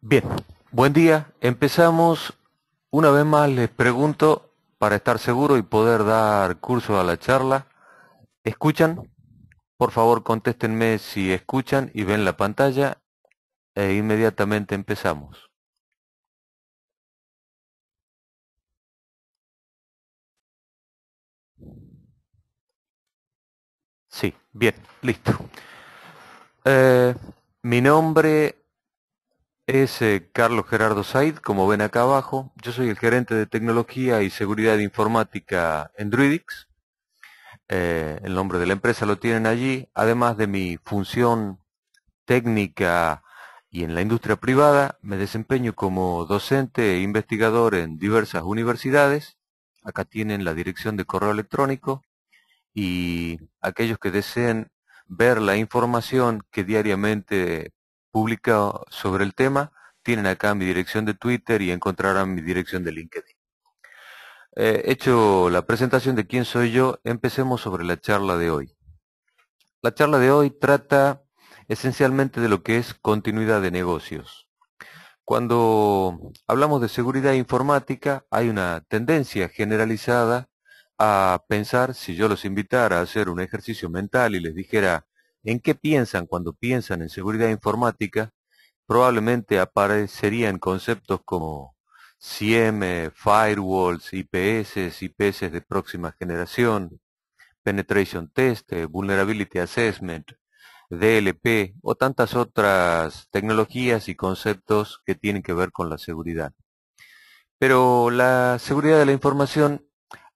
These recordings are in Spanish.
Bien, buen día. Empezamos. Una vez más les pregunto, para estar seguro y poder dar curso a la charla, ¿escuchan? Por favor, contéstenme si escuchan y ven la pantalla e inmediatamente empezamos. Sí, bien, listo. Eh, Mi nombre es Carlos Gerardo Said, como ven acá abajo. Yo soy el gerente de tecnología y seguridad informática en Druidix. El nombre de la empresa lo tienen allí, además de mi función técnica y en la industria privada, me desempeño como docente e investigador en diversas universidades. Acá tienen la dirección de correo electrónico y aquellos que deseen ver la información que diariamente publico sobre el tema, tienen acá mi dirección de Twitter y encontrarán mi dirección de LinkedIn. Hecho la presentación de quién soy yo, empecemos sobre la charla de hoy. La charla de hoy trata esencialmente de lo que es continuidad de negocios. Cuando hablamos de seguridad informática, hay una tendencia generalizada a pensar, si yo los invitara a hacer un ejercicio mental y les dijera en qué piensan cuando piensan en seguridad informática, probablemente aparecerían conceptos como SIEM, firewalls, IPS de próxima generación, Penetration Test, Vulnerability Assessment, DLP o tantas otras tecnologías y conceptos que tienen que ver con la seguridad. Pero la seguridad de la información,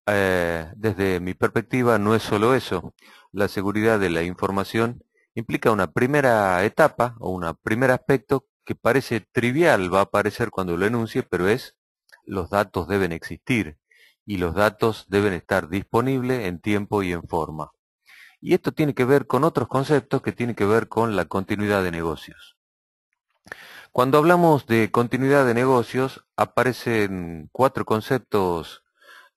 desde mi perspectiva, no es solo eso. La seguridad de la información implica una primera etapa o un primer aspecto que parece trivial, va a aparecer cuando lo enuncie, pero es los datos deben existir y los datos deben estar disponibles en tiempo y en forma. Y esto tiene que ver con otros conceptos que tienen que ver con la continuidad de negocios. Cuando hablamos de continuidad de negocios, aparecen cuatro conceptos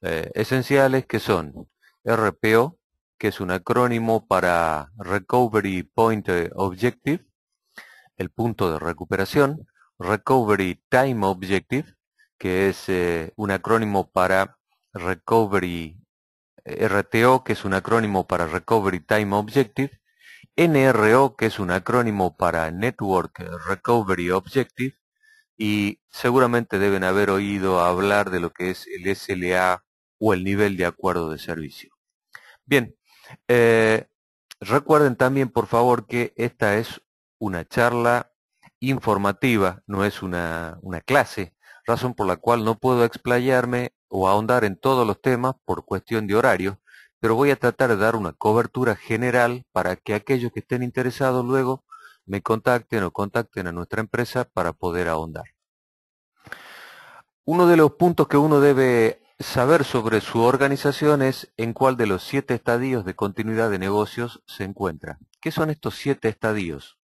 esenciales que son RPO, que es un acrónimo para Recovery Point Objective, el punto de recuperación; Recovery Time Objective, que es un acrónimo para Recovery RTO, que es un acrónimo para Recovery Time Objective; NRO, que es un acrónimo para Network Recovery Objective, y seguramente deben haber oído hablar de lo que es el SLA o el nivel de acuerdo de servicio. Bien, eh, recuerden también por favor que esta es una charla informativa, no es una clase, razón por la cual no puedo explayarme o ahondar en todos los temas por cuestión de horario, pero voy a tratar de dar una cobertura general para que aquellos que estén interesados luego me contacten o contacten a nuestra empresa para poder ahondar. Uno de los puntos que uno debe saber sobre su organización es en cuál de los 7 estadios de continuidad de negocios se encuentra. ¿Qué son estos 7 estadios?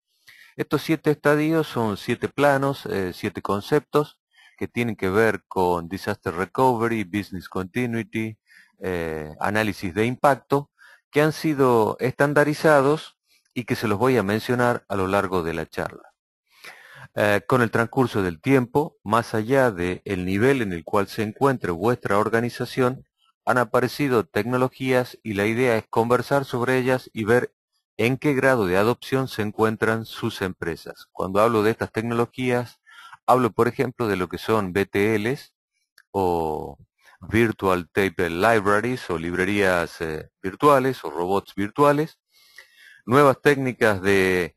Estos 7 estadios son 7 planos, 7 conceptos que tienen que ver con Disaster Recovery, Business Continuity, análisis de impacto, que han sido estandarizados y que se los voy a mencionar a lo largo de la charla. Con el transcurso del tiempo, más allá del nivel en el cual se encuentre vuestra organización, han aparecido tecnologías y la idea es conversar sobre ellas y ver en qué grado de adopción se encuentran sus empresas. Cuando hablo de estas tecnologías, hablo por ejemplo de lo que son BTLs o Virtual Tape Libraries o librerías virtuales o robots virtuales, nuevas técnicas de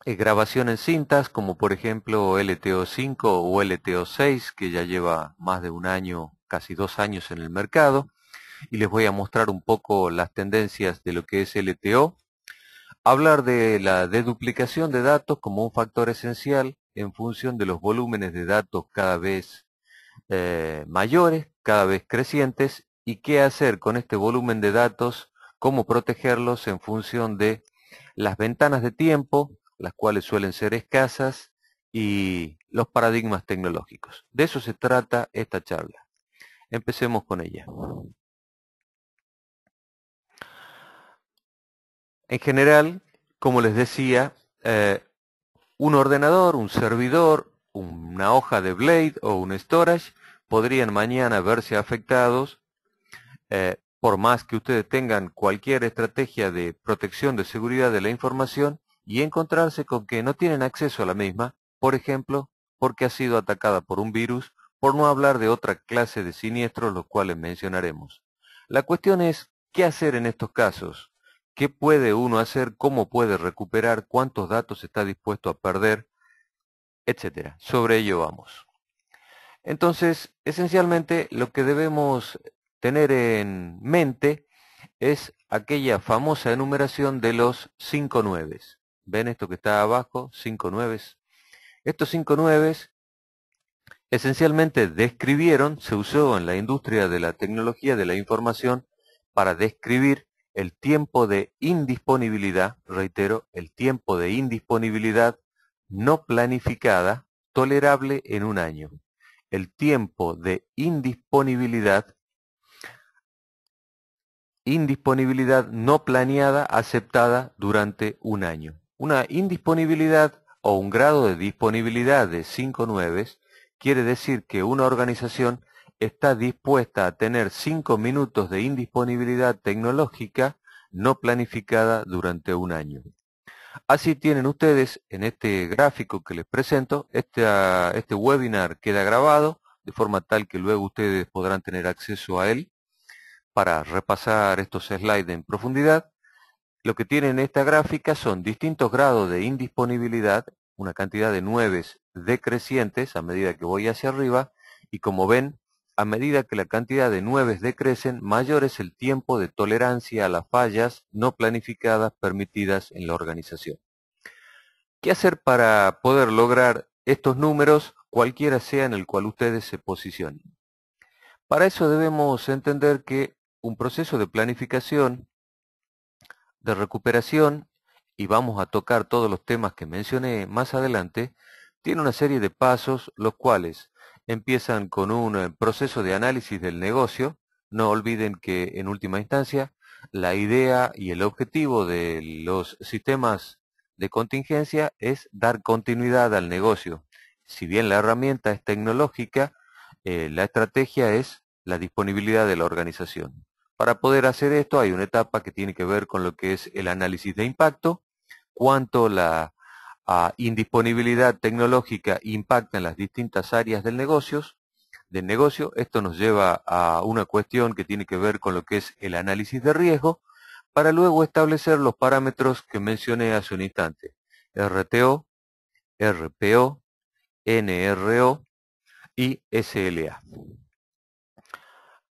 grabación en cintas, como por ejemplo LTO5 o LTO6, que ya lleva más de un año, casi 2 años en el mercado, y les voy a mostrar un poco las tendencias de lo que es LTO. Hablar de la deduplicación de datos como un factor esencial en función de los volúmenes de datos cada vez mayores, cada vez crecientes, y qué hacer con este volumen de datos, cómo protegerlos en función de las ventanas de tiempo, las cuales suelen ser escasas, y los paradigmas tecnológicos. De eso se trata esta charla. Empecemos con ella. En general, como les decía, un ordenador, un servidor, una hoja de Blade o un storage podrían mañana verse afectados por más que ustedes tengan cualquier estrategia de protección de seguridad de la información y encontrarse con que no tienen acceso a la misma, por ejemplo, porque ha sido atacada por un virus, por no hablar de otra clase de siniestros, los cuales mencionaremos. La cuestión es, ¿qué hacer en estos casos? ¿Qué puede uno hacer? ¿Cómo puede recuperar? ¿Cuántos datos está dispuesto a perder? Etcétera. Sobre ello vamos. Entonces, esencialmente, lo que debemos tener en mente es aquella famosa enumeración de los 5 nueves. ¿Ven esto que está abajo? 5 nueves. Estos 5 nueves esencialmente describieron, se usó en la industria de la tecnología de la información para describir el tiempo de indisponibilidad, reitero, el tiempo de indisponibilidad no planificada tolerable en un año. El tiempo de indisponibilidad no planeada aceptada durante un año. Una indisponibilidad o un grado de disponibilidad de 5 nueves quiere decir que una organización está dispuesta a tener 5 minutos de indisponibilidad tecnológica no planificada durante un año. Así tienen ustedes en este gráfico que les presento, este webinar queda grabado de forma tal que luego ustedes podrán tener acceso a él para repasar estos slides en profundidad. Lo que tienen en esta gráfica son distintos grados de indisponibilidad, una cantidad de nueves decrecientes a medida que voy hacia arriba, y como ven, a medida que la cantidad de nueves decrecen, mayor es el tiempo de tolerancia a las fallas no planificadas permitidas en la organización. ¿Qué hacer para poder lograr estos números, cualquiera sea en el cual ustedes se posicionen? Para eso debemos entender que un proceso de planificación, de recuperación, y vamos a tocar todos los temas que mencioné más adelante, tiene una serie de pasos, los cuales empiezan con un proceso de análisis del negocio. No olviden que en última instancia la idea y el objetivo de los sistemas de contingencia es dar continuidad al negocio. Si bien la herramienta es tecnológica, la estrategia es la disponibilidad de la organización. Para poder hacer esto hay una etapa que tiene que ver con lo que es el análisis de impacto, cuánto la indisponibilidad tecnológica impacta en las distintas áreas del negocio. Esto nos lleva a una cuestión que tiene que ver con lo que es el análisis de riesgo, para luego establecer los parámetros que mencioné hace un instante: RTO, RPO, NRO y SLA.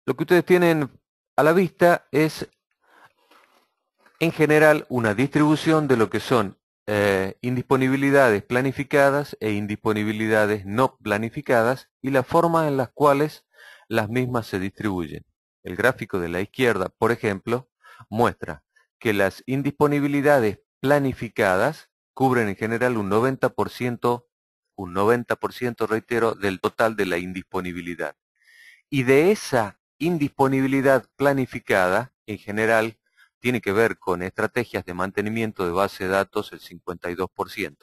Lo que ustedes tienen a la vista es, en general, una distribución de lo que son indisponibilidades planificadas e indisponibilidades no planificadas y la forma en las cuales las mismas se distribuyen. El gráfico de la izquierda, por ejemplo, muestra que las indisponibilidades planificadas cubren en general un 90%, reitero, del total de la indisponibilidad. Y de esa indisponibilidad planificada, en general, tiene que ver con estrategias de mantenimiento de base de datos el 52%.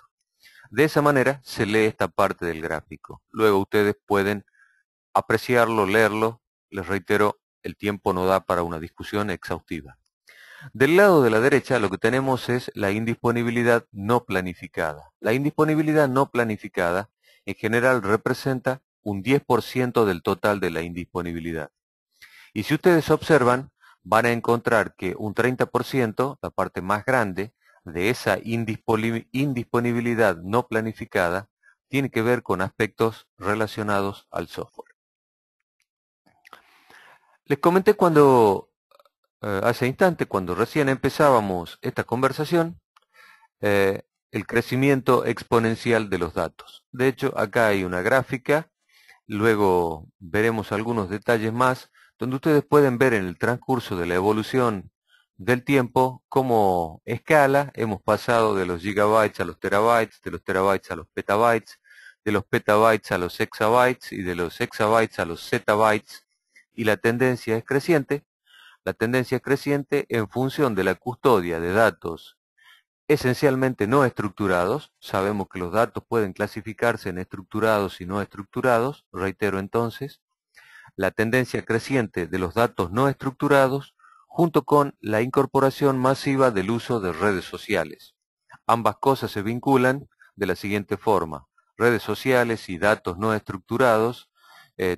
De esa manera se lee esta parte del gráfico. Luego ustedes pueden apreciarlo, leerlo. Les reitero, el tiempo no da para una discusión exhaustiva. Del lado de la derecha lo que tenemos es la indisponibilidad no planificada. La indisponibilidad no planificada en general representa un 10% del total de la indisponibilidad. Y si ustedes observan, van a encontrar que un 30%, la parte más grande, de esa indisponibilidad no planificada, tiene que ver con aspectos relacionados al software. Les comenté hace instante, cuando recién empezábamos esta conversación, el crecimiento exponencial de los datos. De hecho, acá hay una gráfica, luego veremos algunos detalles más, donde ustedes pueden ver en el transcurso de la evolución del tiempo cómo escala. Hemos pasado de los gigabytes a los terabytes, de los terabytes a los petabytes, de los petabytes a los exabytes y de los exabytes a los zettabytes, y la tendencia es creciente. La tendencia es creciente en función de la custodia de datos esencialmente no estructurados. Sabemos que los datos pueden clasificarse en estructurados y no estructurados. Reitero entonces, la tendencia creciente de los datos no estructurados junto con la incorporación masiva del uso de redes sociales. Ambas cosas se vinculan de la siguiente forma. Redes sociales y datos no estructurados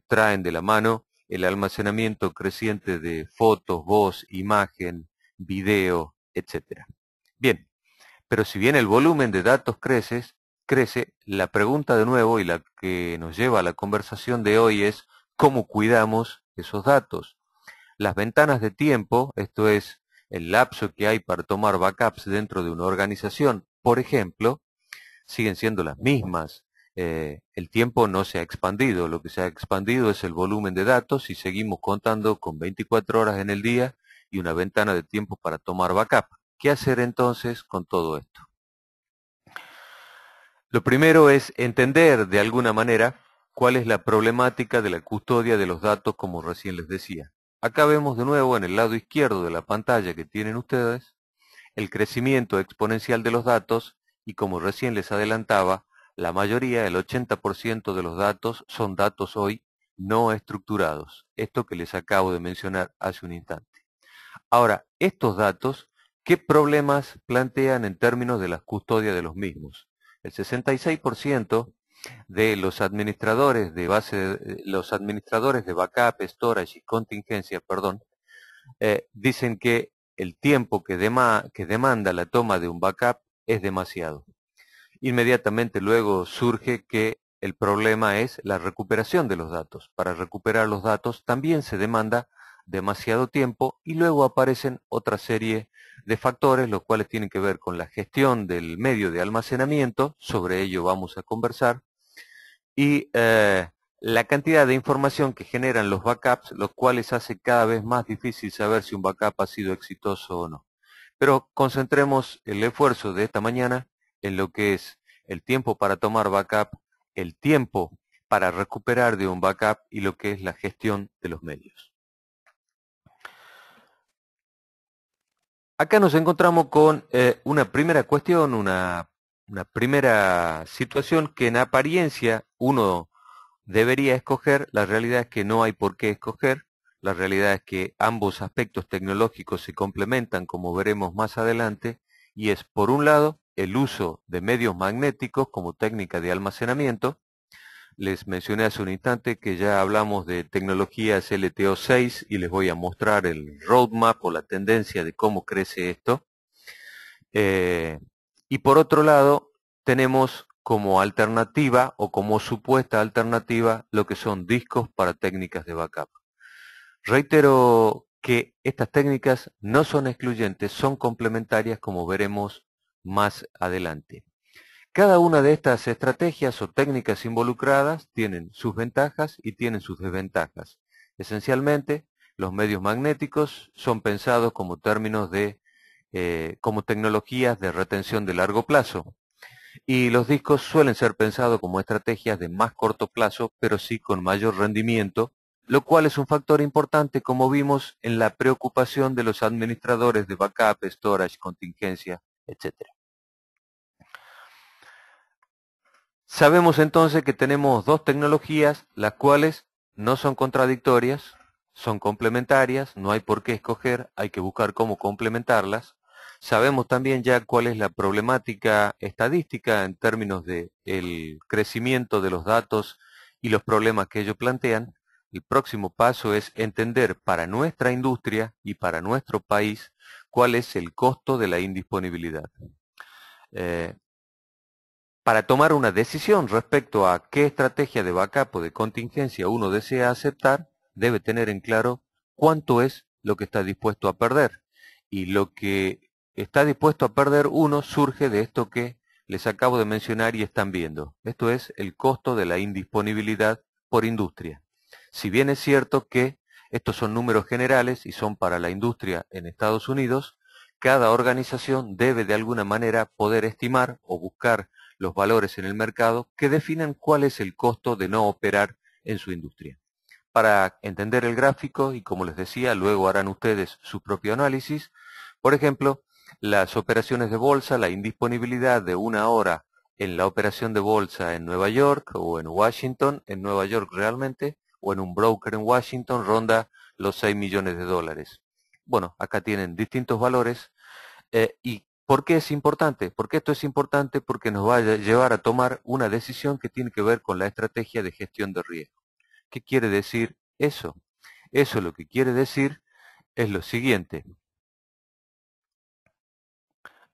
traen de la mano el almacenamiento creciente de fotos, voz, imagen, video, etc. Bien, pero si bien el volumen de datos crece, la pregunta de nuevo y la que nos lleva a la conversación de hoy es ¿cómo cuidamos esos datos? Las ventanas de tiempo, esto es, el lapso que hay para tomar backups dentro de una organización, por ejemplo, siguen siendo las mismas. El tiempo no se ha expandido, lo que se ha expandido es el volumen de datos y seguimos contando con 24 horas en el día y una ventana de tiempo para tomar backup. ¿Qué hacer entonces con todo esto? Lo primero es entender de alguna manera cuál es la problemática de la custodia de los datos, como recién les decía. Acá vemos de nuevo en el lado izquierdo de la pantalla que tienen ustedes el crecimiento exponencial de los datos y como recién les adelantaba, la mayoría, el 80% de los datos son datos hoy no estructurados. Esto que les acabo de mencionar hace un instante. Ahora, estos datos, ¿qué problemas plantean en términos de la custodia de los mismos? El 66% de los administradores de los administradores de backup, storage y contingencia, dicen que el tiempo que demanda la toma de un backup es demasiado. Inmediatamente luego surge que el problema es la recuperación de los datos. Para recuperar los datos también se demanda demasiado tiempo y luego aparecen otra serie de factores, los cuales tienen que ver con la gestión del medio de almacenamiento, sobre ello vamos a conversar, y la cantidad de información que generan los backups, los cuales hace cada vez más difícil saber si un backup ha sido exitoso o no. Pero concentremos el esfuerzo de esta mañana en lo que es el tiempo para tomar backup, el tiempo para recuperar de un backup y lo que es la gestión de los medios. Acá nos encontramos con una primera cuestión, una primera situación que en apariencia uno debería escoger. La realidad es que no hay por qué escoger. La realidad es que ambos aspectos tecnológicos se complementan, como veremos más adelante, y es, por un lado, el uso de medios magnéticos como técnica de almacenamiento. Les mencioné hace un instante que ya hablamos de tecnologías LTO6 y les voy a mostrar el roadmap o la tendencia de cómo crece esto. Y por otro lado, tenemos como alternativa o como supuesta alternativa lo que son discos para técnicas de backup. Reitero que estas técnicas no son excluyentes, son complementarias, como veremos más adelante. Cada una de estas estrategias o técnicas involucradas tienen sus ventajas y tienen sus desventajas. Esencialmente, los medios magnéticos son pensados como términos de como tecnologías de retención de largo plazo. Y los discos suelen ser pensados como estrategias de más corto plazo, pero sí con mayor rendimiento, lo cual es un factor importante, como vimos, en la preocupación de los administradores de backup, storage, contingencia, etc. Sabemos entonces que tenemos dos tecnologías, las cuales no son contradictorias, son complementarias, no hay por qué escoger, hay que buscar cómo complementarlas. Sabemos también ya cuál es la problemática estadística en términos de el crecimiento de los datos y los problemas que ellos plantean. El próximo paso es entender para nuestra industria y para nuestro país cuál es el costo de la indisponibilidad. Para tomar una decisión respecto a qué estrategia de backup o de contingencia uno desea aceptar, debe tener en claro cuánto es lo que está dispuesto a perder. Y lo que está dispuesto a perder uno surge de esto que les acabo de mencionar y están viendo. Esto es el costo de la indisponibilidad por industria. Si bien es cierto que estos son números generales y son para la industria en Estados Unidos, cada organización debe de alguna manera poder estimar o buscar los valores en el mercado que definen cuál es el costo de no operar en su industria. Para entender el gráfico, y como les decía, luego harán ustedes su propio análisis, por ejemplo, las operaciones de bolsa, la indisponibilidad de una hora en la operación de bolsa en Nueva York o en Washington, en Nueva York realmente, o en un broker en Washington, ronda los 6 millones de dólares. Bueno, acá tienen distintos valores. ¿Y por qué es importante? Porque esto es importante porque nos va a llevar a tomar una decisión que tiene que ver con la estrategia de gestión de riesgo. ¿Qué quiere decir eso? Eso lo que quiere decir es lo siguiente.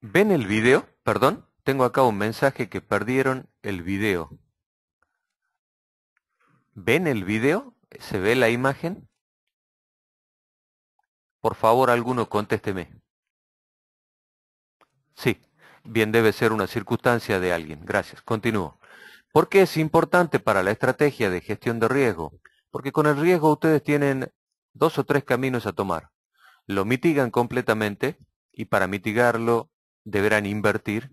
¿Ven el video? Perdón, tengo acá un mensaje que perdieron el video. ¿Ven el video? ¿Se ve la imagen? Por favor, alguno contésteme. Sí, bien, debe ser una circunstancia de alguien. Gracias. Continúo. ¿Por qué es importante para la estrategia de gestión de riesgo? Porque con el riesgo ustedes tienen 2 o 3 caminos a tomar. Lo mitigan completamente y para mitigarlo deberán invertir.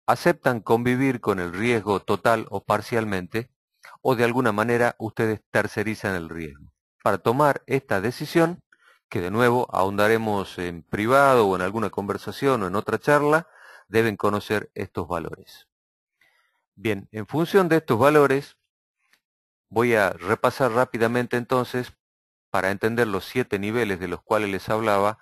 Aceptan convivir con el riesgo total o parcialmente, o de alguna manera ustedes tercerizan el riesgo. Para tomar esta decisión, que de nuevo ahondaremos en privado o en alguna conversación o en otra charla, deben conocer estos valores. Bien, en función de estos valores, voy a repasar rápidamente entonces para entender los 7 niveles de los cuales les hablaba,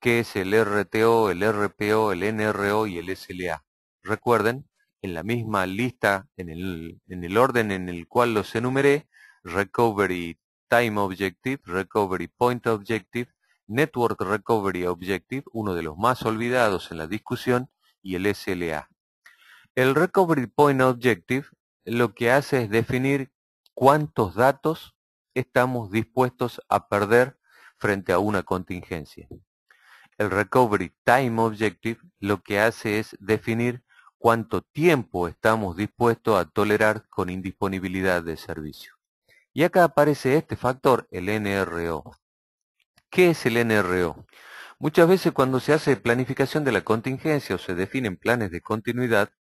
que es el RTO, el RPO, el NRO y el SLA. Recuerden, en la misma lista, en el orden en el cual los enumeré, Recovery Time Objective, Recovery Point Objective, Network Recovery Objective, uno de los más olvidados en la discusión, y el SLA. El Recovery Point Objective lo que hace es definir cuántos datos estamos dispuestos a perder frente a una contingencia. El Recovery Time Objective lo que hace es definir cuánto tiempo estamos dispuestos a tolerar con indisponibilidad de servicio. Y acá aparece este factor, el NRO. ¿Qué es el NRO? Muchas veces cuando se hace planificación de la contingencia o se definen planes de continuidad,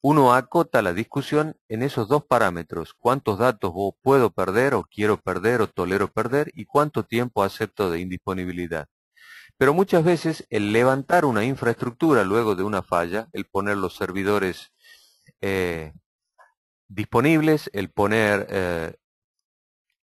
uno acota la discusión en esos 2 parámetros, cuántos datos puedo perder o quiero perder o tolero perder y cuánto tiempo acepto de indisponibilidad. Pero muchas veces el levantar una infraestructura luego de una falla, el poner los servidores disponibles, el poner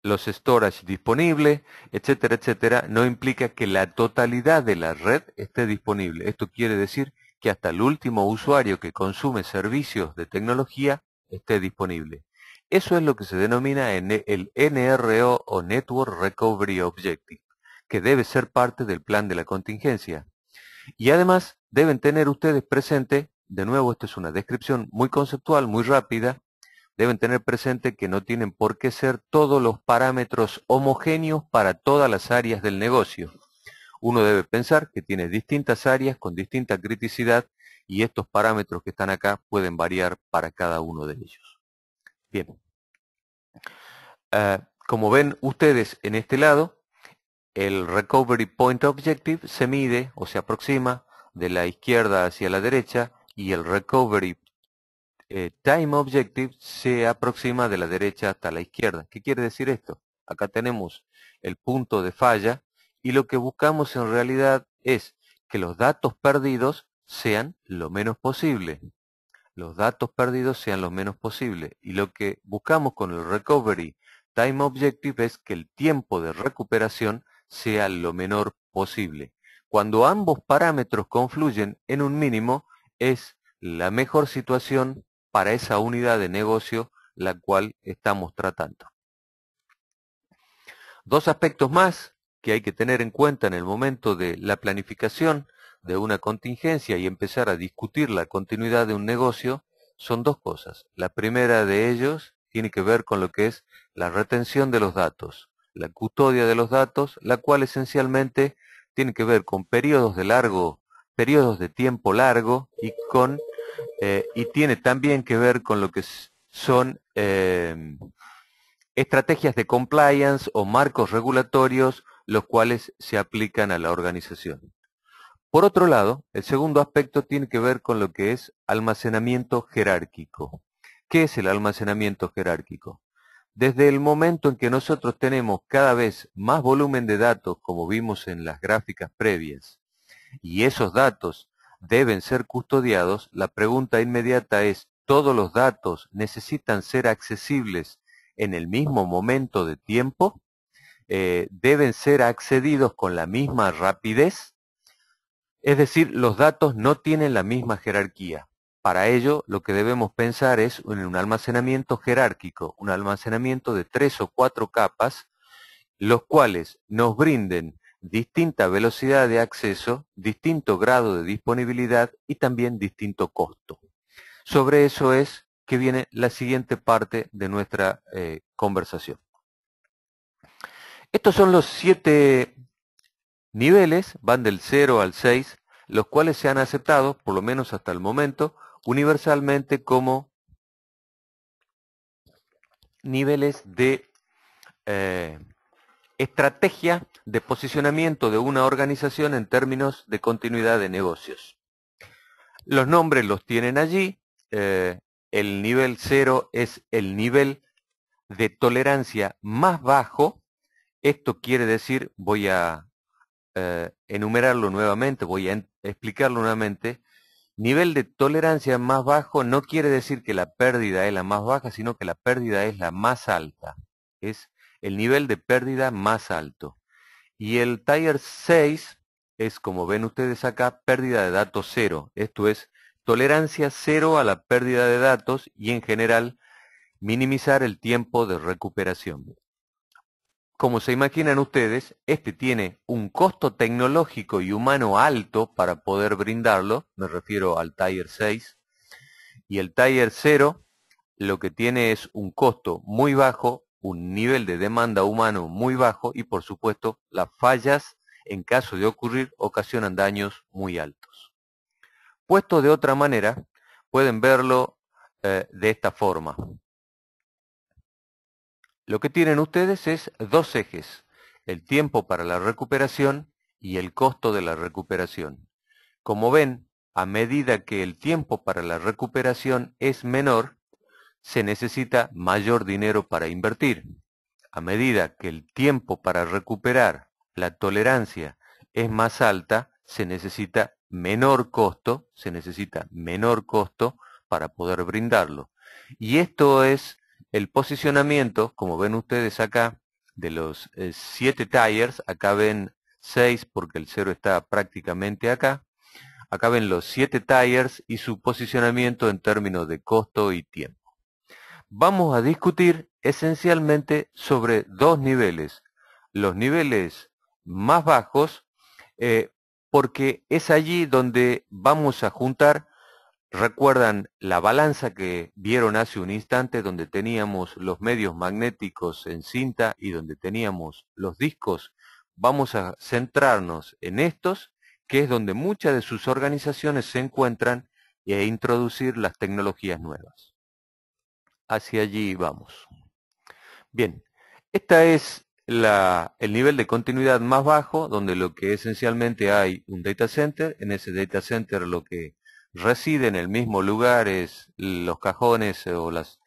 los storage disponibles, etcétera, etcétera, no implica que la totalidad de la red esté disponible. Esto quiere decir que hasta el último usuario que consume servicios de tecnología esté disponible. Eso es lo que se denomina el NRO o Network Recovery Objective, que debe ser parte del plan de la contingencia. Y además deben tener ustedes presente, de nuevo esto es una descripción muy conceptual, muy rápida, deben tener presente que no tienen por qué ser todos los parámetros homogéneos para todas las áreas del negocio. Uno debe pensar que tiene distintas áreas con distinta criticidad y estos parámetros que están acá pueden variar para cada uno de ellos. Bien. Como ven ustedes en este lado, el Recovery Point Objective se mide o se aproxima de la izquierda hacia la derecha y el Recovery Time Objective se aproxima de la derecha hasta la izquierda. ¿Qué quiere decir esto? Acá tenemos el punto de falla y lo que buscamos en realidad es que los datos perdidos sean lo menos posible. Los datos perdidos sean lo menos posible. Y lo que buscamos con el Recovery Time Objective es que el tiempo de recuperación sea lo menor posible. Cuando ambos parámetros confluyen en un mínimo, es la mejor situación para esa unidad de negocio la cual estamos tratando. 2 aspectos más que hay que tener en cuenta en el momento de la planificación de una contingencia y empezar a discutir la continuidad de un negocio son 2 cosas. La primera de ellos tiene que ver con lo que es la retención de los datos, la custodia de los datos, la cual esencialmente tiene que ver con periodos de tiempo largo y tiene también que ver con lo que son estrategias de compliance o marcos regulatorios los cuales se aplican a la organización. Por otro lado, el segundo aspecto tiene que ver con lo que es almacenamiento jerárquico. ¿Qué es el almacenamiento jerárquico? Desde el momento en que nosotros tenemos cada vez más volumen de datos, como vimos en las gráficas previas, y esos datos deben ser custodiados, la pregunta inmediata es, ¿todos los datos necesitan ser accesibles en el mismo momento de tiempo? ¿Deben ser accedidos con la misma rapidez? Es decir, los datos no tienen la misma jerarquía. Para ello, lo que debemos pensar es en un almacenamiento jerárquico, un almacenamiento de 3 o 4 capas, los cuales nos brinden distinta velocidad de acceso, distinto grado de disponibilidad y también distinto costo. Sobre eso es que viene la siguiente parte de nuestra conversación. Estos son los 7 niveles, van del 0 al 6, los cuales se han aceptado, por lo menos hasta el momento, universalmente como niveles de estrategia de posicionamiento de una organización en términos de continuidad de negocios. Los nombres los tienen allí. El nivel 0 es el nivel de tolerancia más bajo. Esto quiere decir, voy a enumerarlo nuevamente, voy a explicarlo nuevamente. Nivel de tolerancia más bajo no quiere decir que la pérdida es la más baja, sino que la pérdida es la más alta. Es el nivel de pérdida más alto. Y el Tier 6 es, como ven ustedes acá, pérdida de datos cero. Esto es tolerancia cero a la pérdida de datos y en general minimizar el tiempo de recuperación. Como se imaginan ustedes, este tiene un costo tecnológico y humano alto para poder brindarlo, me refiero al Tier 6, y el Tier 0 lo que tiene es un costo muy bajo, un nivel de demanda humano muy bajo y por supuesto las fallas en caso de ocurrir ocasionan daños muy altos. Puesto de otra manera, pueden verlo de esta forma. Lo que tienen ustedes es dos ejes, el tiempo para la recuperación y el costo de la recuperación. Como ven, a medida que el tiempo para la recuperación es menor, se necesita mayor dinero para invertir. A medida que el tiempo para recuperar la tolerancia es más alta, se necesita menor costo para poder brindarlo. Y esto es el posicionamiento, como ven ustedes acá, de los 7 tires. Acá ven 6 porque el 0 está prácticamente acá. Acá ven los 7 tires y su posicionamiento en términos de costo y tiempo. Vamos a discutir esencialmente sobre dos niveles. Los niveles más bajos, porque es allí donde vamos a juntar, recuerdan la balanza que vieron hace un instante, donde teníamos los medios magnéticos en cinta y donde teníamos los discos. Vamos a centrarnos en estos, que es donde muchas de sus organizaciones se encuentran, e introducir las tecnologías nuevas. Hacia allí vamos. Bien, este es el nivel de continuidad más bajo, donde lo que esencialmente hay un data center. En ese data center lo que reside en el mismo lugar es los cajones o las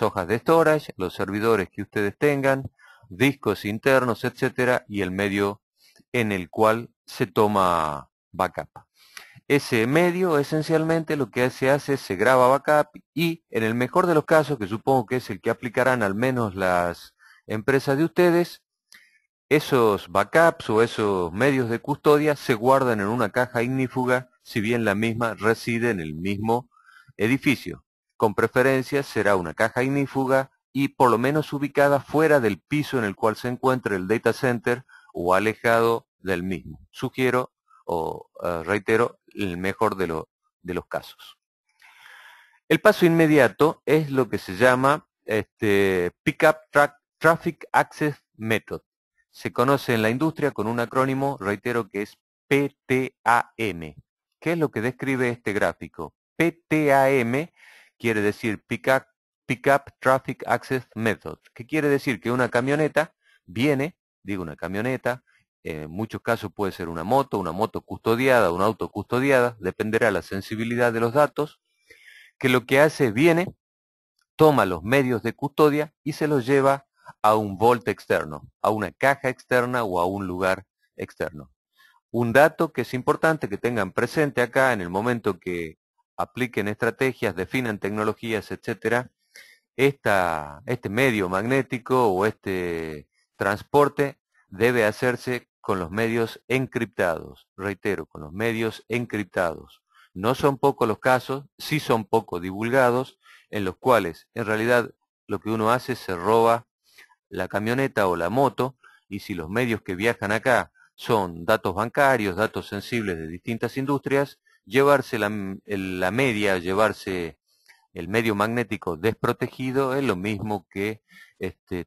hojas de storage, los servidores que ustedes tengan, discos internos, etcétera, y el medio en el cual se toma backup. Ese medio esencialmente lo que se hace es se graba backup y en el mejor de los casos, que supongo que es el que aplicarán al menos las empresas de ustedes, esos backups o esos medios de custodia se guardan en una caja ignífuga, si bien la misma reside en el mismo edificio. Con preferencia será una caja ignífuga y por lo menos ubicada fuera del piso en el cual se encuentre el data center o alejado del mismo. Sugiero o reitero, el mejor de los casos. El paso inmediato es lo que se llama Pickup Traffic Access Method. Se conoce en la industria con un acrónimo, reitero, que es PTAM. ¿Qué es lo que describe este gráfico? PTAM quiere decir Pickup Traffic Access Method. ¿Qué quiere decir? Que una camioneta viene, digo una camioneta, en muchos casos puede ser una moto custodiada, un auto custodiada, dependerá de la sensibilidad de los datos, que lo que hace es viene, toma los medios de custodia y se los lleva a un vault externo, a una caja externa o a un lugar externo. Un dato que es importante que tengan presente acá en el momento que apliquen estrategias, definan tecnologías, etcétera, este medio magnético o este transporte debe hacerse con los medios encriptados. Reitero, con los medios encriptados. No son pocos los casos, sí son poco divulgados, en los cuales en realidad lo que uno hace es se roba la camioneta o la moto, y si los medios que viajan acá son datos bancarios, datos sensibles de distintas industrias, llevarse la media, llevarse el medio magnético desprotegido es lo mismo que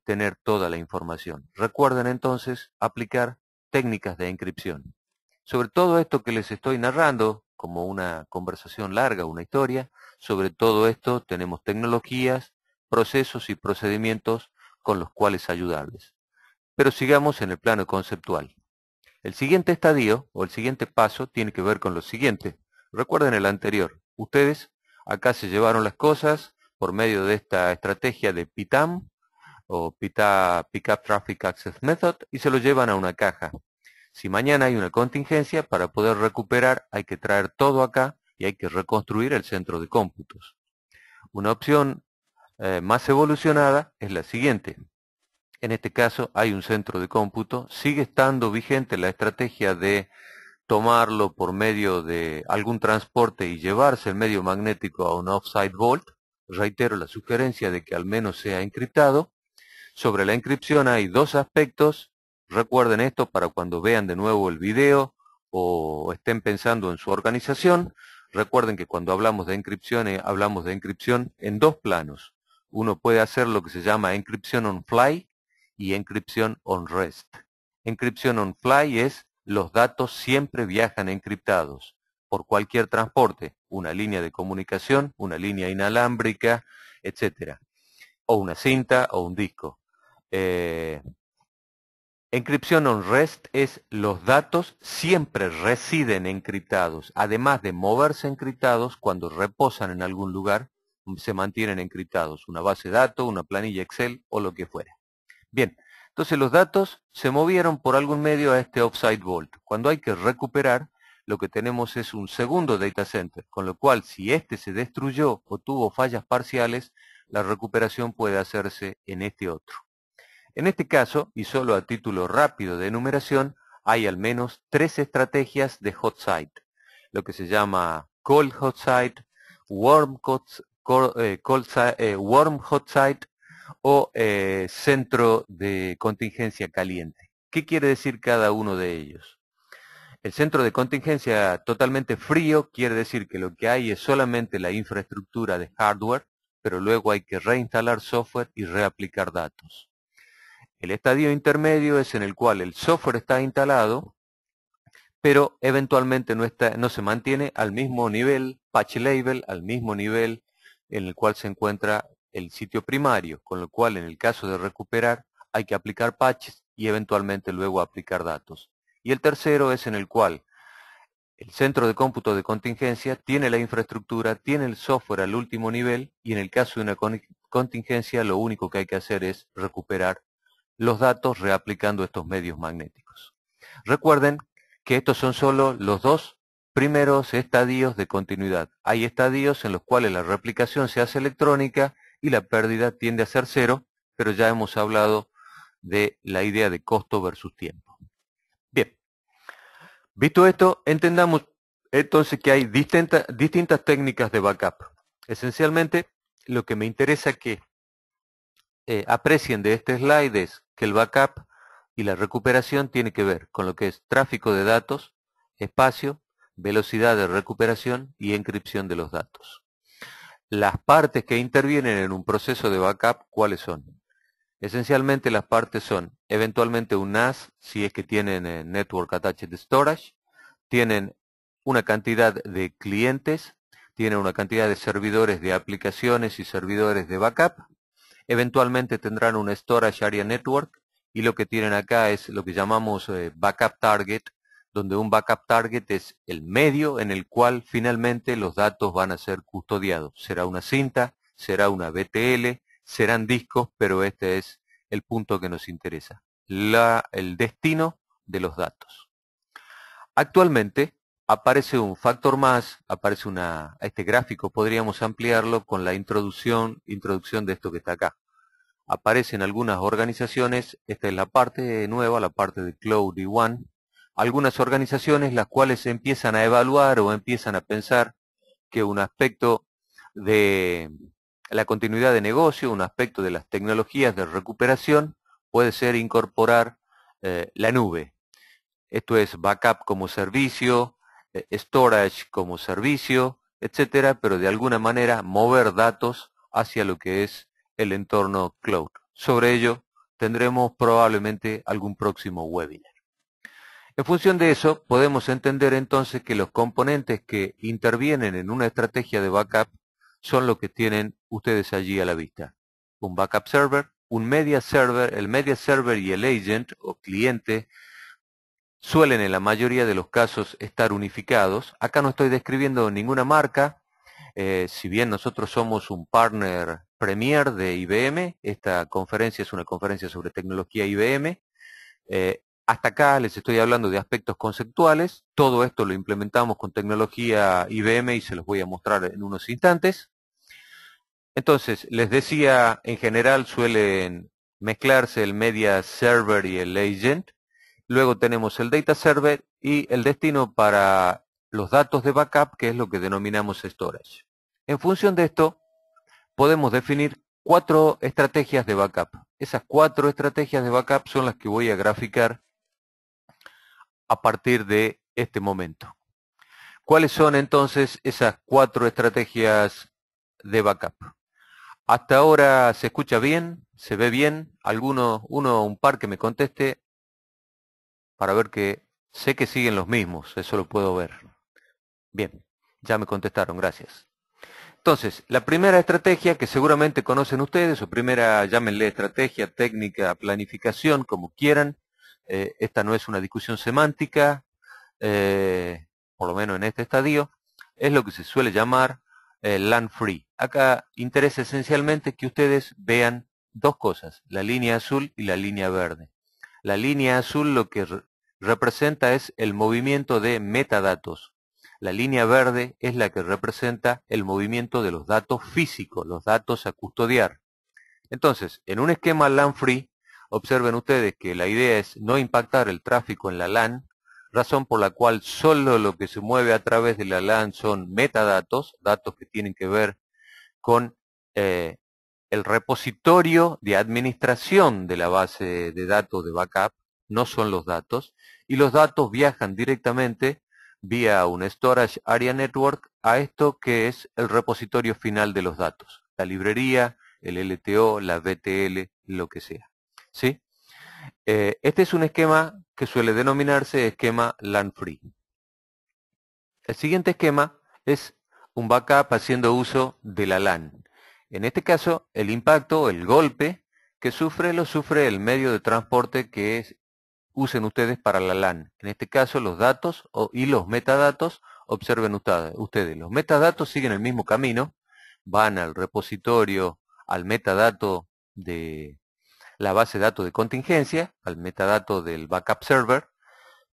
tener toda la información. Recuerden entonces aplicar técnicas de encripción. Sobre todo esto que les estoy narrando, como una conversación larga, una historia, sobre todo esto tenemos tecnologías, procesos y procedimientos con los cuales ayudarles. Pero sigamos en el plano conceptual. El siguiente estadio o el siguiente paso tiene que ver con lo siguiente. Recuerden el anterior. Ustedes acá se llevaron las cosas por medio de esta estrategia de PITAM o Pickup Traffic Access Method y se lo llevan a una caja. Si mañana hay una contingencia, para poder recuperar hay que traer todo acá y hay que reconstruir el centro de cómputos. Una opción más evolucionada es la siguiente. En este caso hay un centro de cómputo, sigue estando vigente la estrategia de tomarlo por medio de algún transporte y llevarse el medio magnético a un offside vault. Reitero la sugerencia de que al menos sea encriptado. Sobre la encripción hay dos aspectos. Recuerden esto para cuando vean de nuevo el video o estén pensando en su organización. Recuerden que cuando hablamos de encripción en dos planos. Uno puede hacer lo que se llama encripción on fly y encripción on rest. Encripción on fly es los datos siempre viajan encriptados por cualquier transporte, una línea de comunicación, una línea inalámbrica, etcétera, o una cinta o un disco. Encripción on rest es los datos siempre residen encriptados, además de moverse encriptados cuando reposan en algún lugar, se mantienen encriptados, una base de datos, una planilla Excel o lo que fuera. Bien, entonces los datos se movieron por algún medio a este offside vault. Cuando hay que recuperar, lo que tenemos es un segundo data center, con lo cual si este se destruyó o tuvo fallas parciales, la recuperación puede hacerse en este otro. En este caso, y solo a título rápido de enumeración, hay al menos tres estrategias de hot site, lo que se llama cold hot site, warm hot site o centro de contingencia caliente. ¿Qué quiere decir cada uno de ellos? El centro de contingencia totalmente frío quiere decir que lo que hay es solamente la infraestructura de hardware, pero luego hay que reinstalar software y reaplicar datos. El estadio intermedio es en el cual el software está instalado, pero eventualmente no se mantiene al mismo nivel, patch level, al mismo nivel en el cual se encuentra el sitio primario, con lo cual en el caso de recuperar hay que aplicar patches y eventualmente luego aplicar datos. Y el tercero es en el cual el centro de cómputo de contingencia tiene la infraestructura, tiene el software al último nivel y en el caso de una contingencia lo único que hay que hacer es recuperar los datos reaplicando estos medios magnéticos. Recuerden que estos son solo los dos primeros estadios de continuidad. Hay estadios en los cuales la replicación se hace electrónica y la pérdida tiende a ser cero, pero ya hemos hablado de la idea de costo versus tiempo. Bien, visto esto, entendamos entonces que hay distintas técnicas de backup. Esencialmente, lo que me interesa que aprecien de este slide es que el backup y la recuperación tiene que ver con lo que es tráfico de datos, espacio, velocidad de recuperación y encripción de los datos. Las partes que intervienen en un proceso de backup, ¿cuáles son? Esencialmente las partes son eventualmente un NAS, si es que tienen Network Attached Storage, tienen una cantidad de clientes, tienen una cantidad de servidores de aplicaciones y servidores de backup, eventualmente tendrán un Storage Area Network y lo que tienen acá es lo que llamamos Backup Target, donde un Backup Target es el medio en el cual finalmente los datos van a ser custodiados. Será una cinta, será una BTL, serán discos, pero este es el punto que nos interesa, el destino de los datos. Actualmente aparece un factor más, aparece este gráfico podríamos ampliarlo con la introducción de esto que está acá. Aparecen algunas organizaciones, esta es la parte nueva, la parte de Cloud E1, algunas organizaciones las cuales empiezan a evaluar o empiezan a pensar que un aspecto de la continuidad de negocio, un aspecto de las tecnologías de recuperación, puede ser incorporar la nube. Esto es backup como servicio, storage como servicio, etcétera, pero de alguna manera mover datos hacia lo que es el entorno cloud. Sobre ello tendremos probablemente algún próximo webinar. En función de eso, podemos entender entonces que los componentes que intervienen en una estrategia de backup son los que tienen ustedes allí a la vista. Un backup server, un media server, el media server y el agent o cliente suelen en la mayoría de los casos estar unificados. Acá no estoy describiendo ninguna marca, si bien nosotros somos un partner premier de IBM, esta conferencia es una conferencia sobre tecnología IBM, hasta acá les estoy hablando de aspectos conceptuales, todo esto lo implementamos con tecnología IBM y se los voy a mostrar en unos instantes. Entonces, les decía, en general suelen mezclarse el media server y el agent. Luego tenemos el data server y el destino para los datos de backup, que es lo que denominamos storage. En función de esto, podemos definir 4 estrategias de backup. Esas 4 estrategias de backup son las que voy a graficar a partir de este momento. ¿Cuáles son entonces esas 4 estrategias de backup? Hasta ahora se escucha bien, se ve bien, un par que me conteste para ver que sé que siguen los mismos, eso lo puedo ver. Bien, ya me contestaron, gracias. Entonces, la primera estrategia que seguramente conocen ustedes, o primera, llámenle estrategia, técnica, planificación, como quieran, esta no es una discusión semántica, por lo menos en este estadio, es lo que se suele llamar LAN free. Acá interesa esencialmente que ustedes vean dos cosas, la línea azul y la línea verde. La línea azul lo que representa es el movimiento de metadatos. La línea verde es la que representa el movimiento de los datos físicos, los datos a custodiar. Entonces, en un esquema LAN free, observen ustedes que la idea es no impactar el tráfico en la LAN, razón por la cual solo lo que se mueve a través de la LAN son metadatos, datos que tienen que ver con el repositorio de administración de la base de datos de backup, no son los datos, y los datos viajan directamente vía un Storage Area Network a esto que es el repositorio final de los datos, la librería, el LTO, la VTL, lo que sea. ¿Sí? Este es un esquema que suele denominarse esquema LAN free. El siguiente esquema es un backup haciendo uso de la LAN. En este caso, el impacto, el golpe que sufre, lo sufre el medio de transporte que usen ustedes para la LAN. En este caso, los datos y los metadatos, observen ustedes. Los metadatos siguen el mismo camino, van al repositorio, al metadato de la base de datos de contingencia, al metadato del backup server,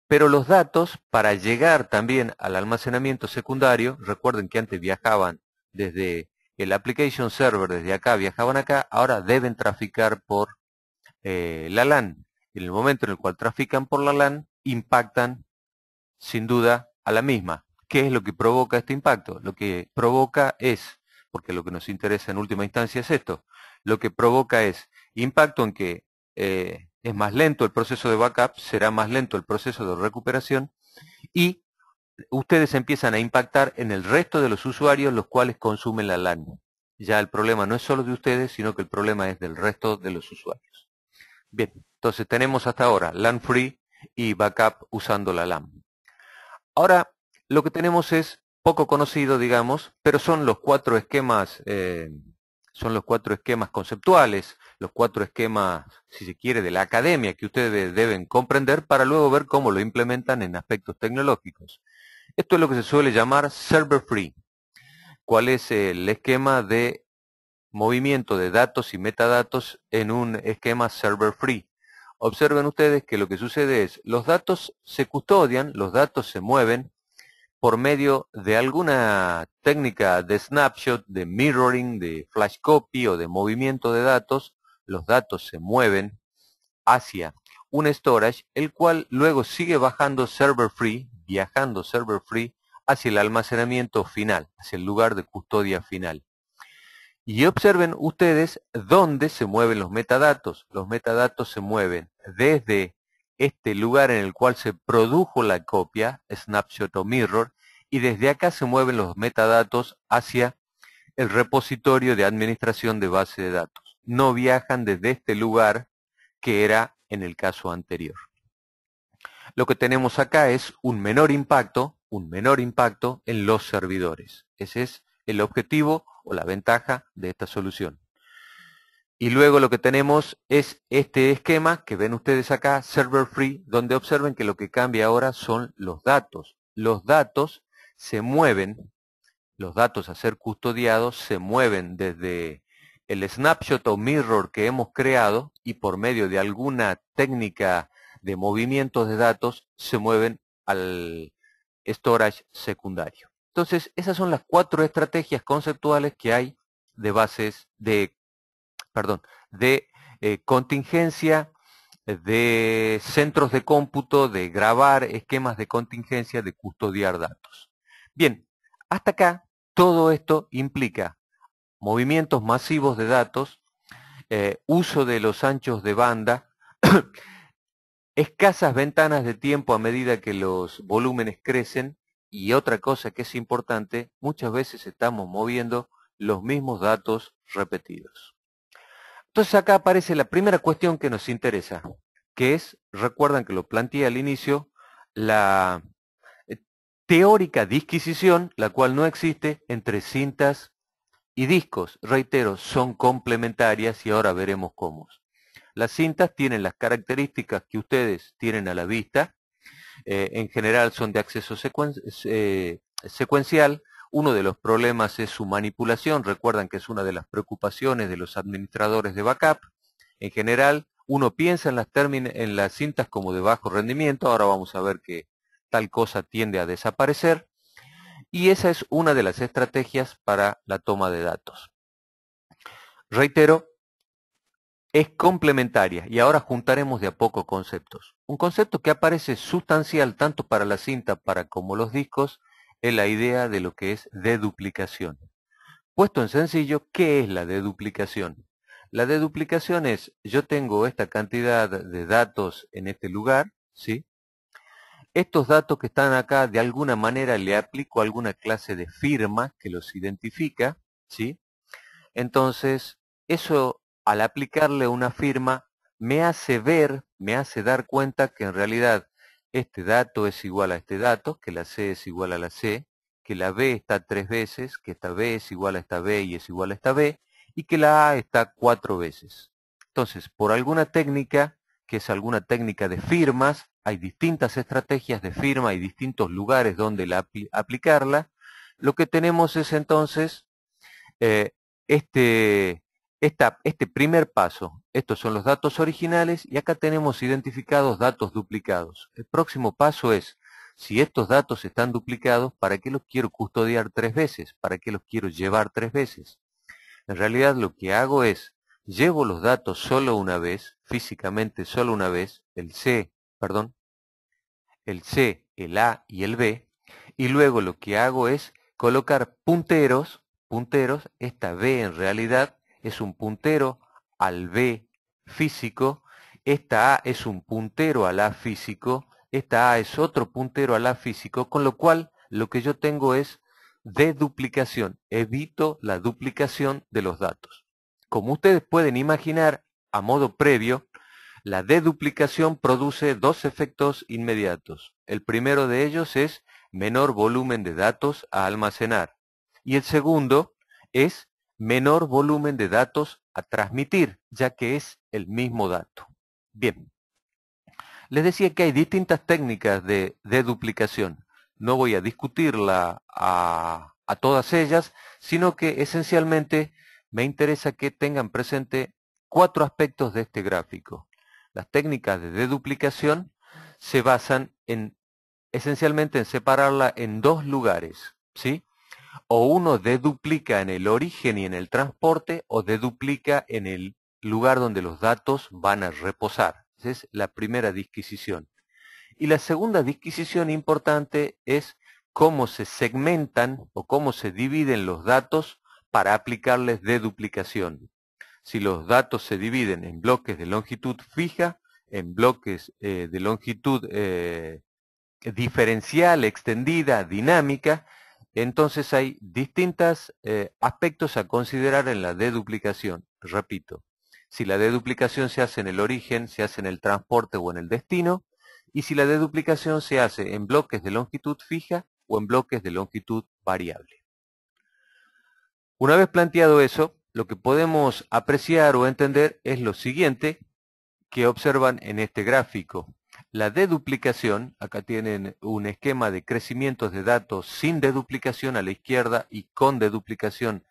pero los datos, para llegar también al almacenamiento secundario, recuerden que antes viajaban desde el application server, desde acá viajaban acá, ahora deben traficar por la LAN. En el momento en el cual trafican por la LAN, impactan sin duda a la misma. ¿Qué es lo que provoca este impacto? Lo que provoca es, porque lo que nos interesa en última instancia es esto, lo que provoca es impacto en que es más lento el proceso de backup, será más lento el proceso de recuperación y ustedes empiezan a impactar en el resto de los usuarios los cuales consumen la LAN. Ya el problema no es solo de ustedes, sino que el problema es del resto de los usuarios. Bien, entonces tenemos hasta ahora LAN free y backup usando la LAN. Ahora lo que tenemos es poco conocido, digamos, pero son los 4 esquemas conceptuales, los 4 esquemas, si se quiere, de la academia que ustedes deben comprender para luego ver cómo lo implementan en aspectos tecnológicos. Esto es lo que se suele llamar server free. ¿Cuál es el esquema de movimiento de datos y metadatos en un esquema server free? observen ustedes que lo que sucede es, los datos se custodian, los datos se mueven por medio de alguna técnica de snapshot, de mirroring, de flash copy o de movimiento de datos. Los datos se mueven hacia un storage, el cual luego sigue bajando server free, viajando server free hacia el almacenamiento final, hacia el lugar de custodia final. Y observen ustedes dónde se mueven los metadatos. Los metadatos se mueven desde este lugar en el cual se produjo la copia, snapshot o mirror, y desde acá se mueven los metadatos hacia el repositorio de administración de base de datos. No viajan desde este lugar que era en el caso anterior. Lo que tenemos acá es un menor impacto en los servidores. Ese es el objetivo o la ventaja de esta solución. Y luego lo que tenemos es este esquema que ven ustedes acá, server free, donde observen que lo que cambia ahora son los datos. Los datos se mueven, los datos a ser custodiados se mueven desde el snapshot o mirror que hemos creado y por medio de alguna técnica de movimientos de datos se mueven al storage secundario. Entonces, esas son las 4 estrategias conceptuales que hay de bases de contingencia, de centros de cómputo, de grabar esquemas de contingencia, de custodiar datos. Bien, hasta acá todo esto implica movimientos masivos de datos, uso de los anchos de banda, escasas ventanas de tiempo a medida que los volúmenes crecen, y otra cosa que es importante, muchas veces estamos moviendo los mismos datos repetidos. Entonces acá aparece la primera cuestión que nos interesa, que es, recuerdan que lo planteé al inicio, la teórica disquisición, la cual no existe entre cintas y discos. Reitero, son complementarias y ahora veremos cómo. Las cintas tienen las características que ustedes tienen a la vista. En general son de acceso secuencial. Uno de los problemas es su manipulación. Recuerdan que es una de las preocupaciones de los administradores de backup. En general, uno piensa en las cintas como de bajo rendimiento. Ahora vamos a ver que tal cosa tiende a desaparecer. Y esa es una de las estrategias para la toma de datos. Reitero, es complementaria y ahora juntaremos de a poco conceptos. Un concepto que aparece sustancial tanto para la cinta como los discos es la idea de lo que es deduplicación. Puesto en sencillo, ¿qué es la deduplicación? La deduplicación es, yo tengo esta cantidad de datos en este lugar, ¿sí? Estos datos que están acá, de alguna manera le aplico alguna clase de firma que los identifica, ¿sí? Entonces, eso al aplicarle una firma me hace dar cuenta que en realidad este dato es igual a este dato, que la C es igual a la C, que la B está 3 veces, que esta B es igual a esta B y es igual a esta B, y que la A está 4 veces. Entonces, por alguna técnica, que es alguna técnica de firmas, hay distintas estrategias de firma y distintos lugares donde aplicarla, lo que tenemos es entonces este primer paso. Estos son los datos originales y acá tenemos identificados datos duplicados. El próximo paso es, si estos datos están duplicados, ¿para qué los quiero custodiar 3 veces? ¿Para qué los quiero llevar 3 veces? En realidad lo que hago es, llevo los datos solo una vez, físicamente solo una vez, el C, el A y el B, y luego lo que hago es colocar punteros, esta B en realidad es un puntero al B físico, esta A es un puntero al A físico, esta A es otro puntero al A físico, con lo cual lo que yo tengo es deduplicación, evito la duplicación de los datos. Como ustedes pueden imaginar, a modo previo, la deduplicación produce 2 efectos inmediatos. El primero de ellos es menor volumen de datos a almacenar. Y el segundo es menor volumen de datos a transmitir, ya que es el mismo dato. Bien, les decía que hay distintas técnicas de deduplicación. No voy a discutirla a todas ellas, sino que esencialmente me interesa que tengan presente 4 aspectos de este gráfico. Las técnicas de deduplicación se basan esencialmente en separarla en dos lugares, ¿sí? O uno deduplica en el origen y en el transporte, o deduplica en el lugar donde los datos van a reposar. Esa es la primera disquisición. Y la segunda disquisición importante es cómo se segmentan o cómo se dividen los datos para aplicarles deduplicación. Si los datos se dividen en bloques de longitud fija, en bloques de longitud diferencial, extendida, dinámica, entonces hay distintos aspectos a considerar en la deduplicación. Repito, si la deduplicación se hace en el origen, se hace en el transporte o en el destino, y si la deduplicación se hace en bloques de longitud fija o en bloques de longitud variable. Una vez planteado eso, lo que podemos apreciar o entender es lo siguiente que observan en este gráfico. La deduplicación, acá tienen un esquema de crecimientos de datos sin deduplicación a la izquierda y con deduplicación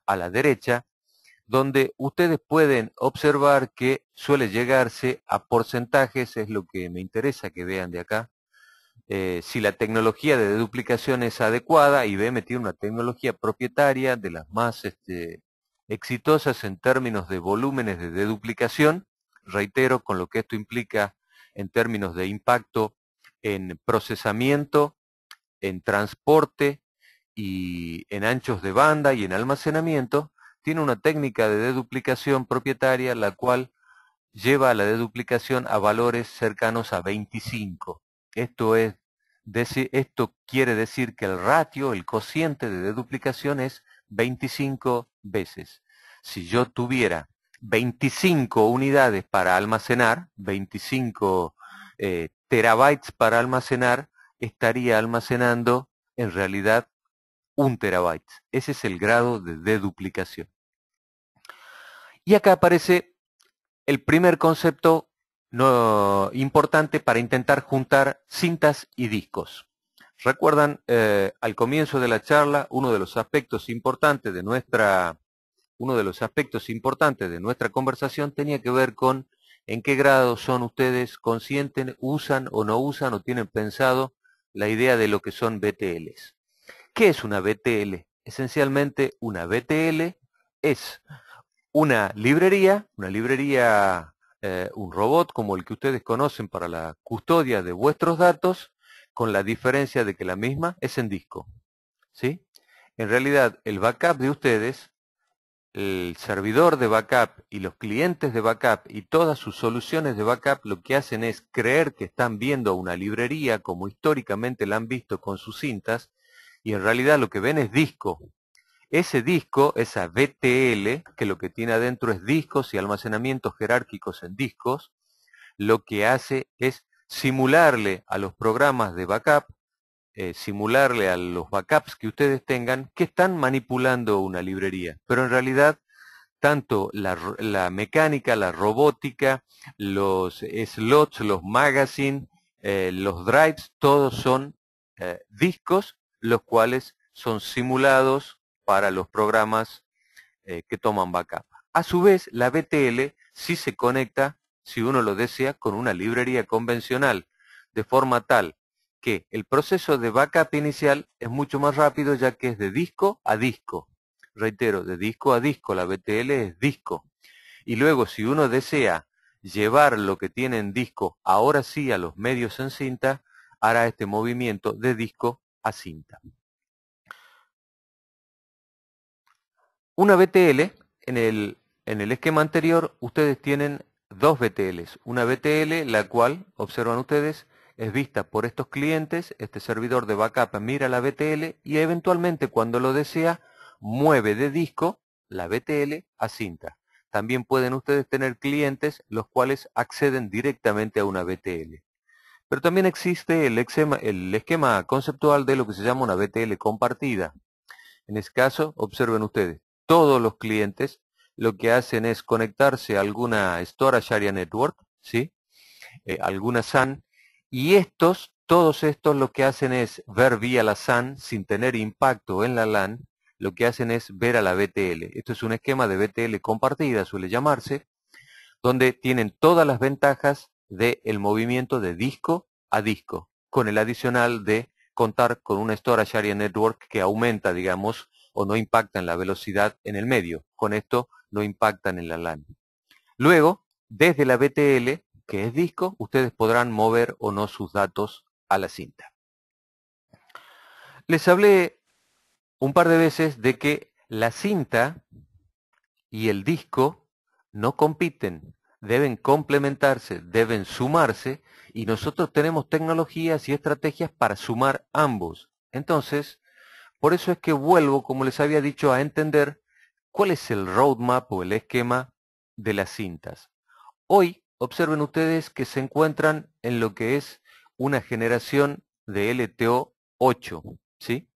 a la derecha, donde ustedes pueden observar que suele llegarse a porcentajes, es lo que me interesa que vean de acá. Si la tecnología de deduplicación es adecuada, IBM tiene una tecnología propietaria de las más exitosas en términos de volúmenes de deduplicación, reitero, con lo que esto implica en términos de impacto en procesamiento, en transporte y en anchos de banda y en almacenamiento, tiene una técnica de deduplicación propietaria la cual lleva a la deduplicación a valores cercanos a 25. Esto quiere decir que el ratio, el cociente de deduplicación es 25 veces. Si yo tuviera 25 unidades para almacenar, 25 terabytes para almacenar, estaría almacenando en realidad 1 terabyte. Ese es el grado de deduplicación. Y acá aparece el primer concepto importante para intentar juntar cintas y discos. Recuerdan, al comienzo de la charla, uno de los aspectos importantes de nuestra conversación tenía que ver con en qué grado son ustedes conscientes, usan o tienen pensado la idea de lo que son BTLs. ¿Qué es una BTL? Esencialmente, una BTL es una librería, un robot como el que ustedes conocen para la custodia de vuestros datos, con la diferencia de que la misma es en disco, ¿sí? En realidad, el backup de ustedes, el servidor de backup y los clientes de backup y todas sus soluciones de backup lo que hacen es creer que están viendo una librería como históricamente la han visto con sus cintas, y en realidad lo que ven es disco. Ese disco, esa BTL, que lo que tiene adentro es discos y almacenamientos jerárquicos en discos, lo que hace es simularle a los programas de backup, simularle a los backups que ustedes tengan, que están manipulando una librería. Pero en realidad, tanto la mecánica, la robótica, los slots, los magazines, los drives, todos son discos, los cuales son simulados para los programas que toman backup. A su vez, la BTL sí se conecta, si uno lo desea, con una librería convencional, de forma tal que el proceso de backup inicial es mucho más rápido, ya que es de disco a disco. Reitero, de disco a disco, la BTL es disco. Y luego, si uno desea llevar lo que tiene en disco, ahora sí a los medios en cinta, hará este movimiento de disco a cinta. Una BTL, en el esquema anterior, ustedes tienen dos BTLs. Una BTL, la cual, observan ustedes, es vista por estos clientes, este servidor de backup mira la BTL y eventualmente cuando lo desea, mueve de disco la BTL a cinta. También pueden ustedes tener clientes los cuales acceden directamente a una BTL. Pero también existe el esquema conceptual de lo que se llama una BTL compartida. En este caso, observen ustedes, todos los clientes lo que hacen es conectarse a alguna Storage Area Network, ¿sí? Alguna SAN, y todos estos lo que hacen es ver vía la SAN sin tener impacto en la LAN, lo que hacen es ver a la BTL. Esto es un esquema de BTL compartida, suele llamarse, donde tienen todas las ventajas del movimiento de disco a disco, con el adicional de contar con una Storage Area Network que aumenta, digamos, o no impacta en la velocidad en el medio. Con esto no impactan en la LAN. Luego, desde la BTL, que es disco, ustedes podrán mover o no sus datos a la cinta. Les hablé un par de veces de que la cinta y el disco no compiten, deben complementarse, deben sumarse, y nosotros tenemos tecnologías y estrategias para sumar ambos. Entonces, por eso es que vuelvo, como les había dicho, a entender cuál es el roadmap o el esquema de las cintas. Hoy, observen ustedes que se encuentran en lo que es una generación de LTO 8, ¿sí?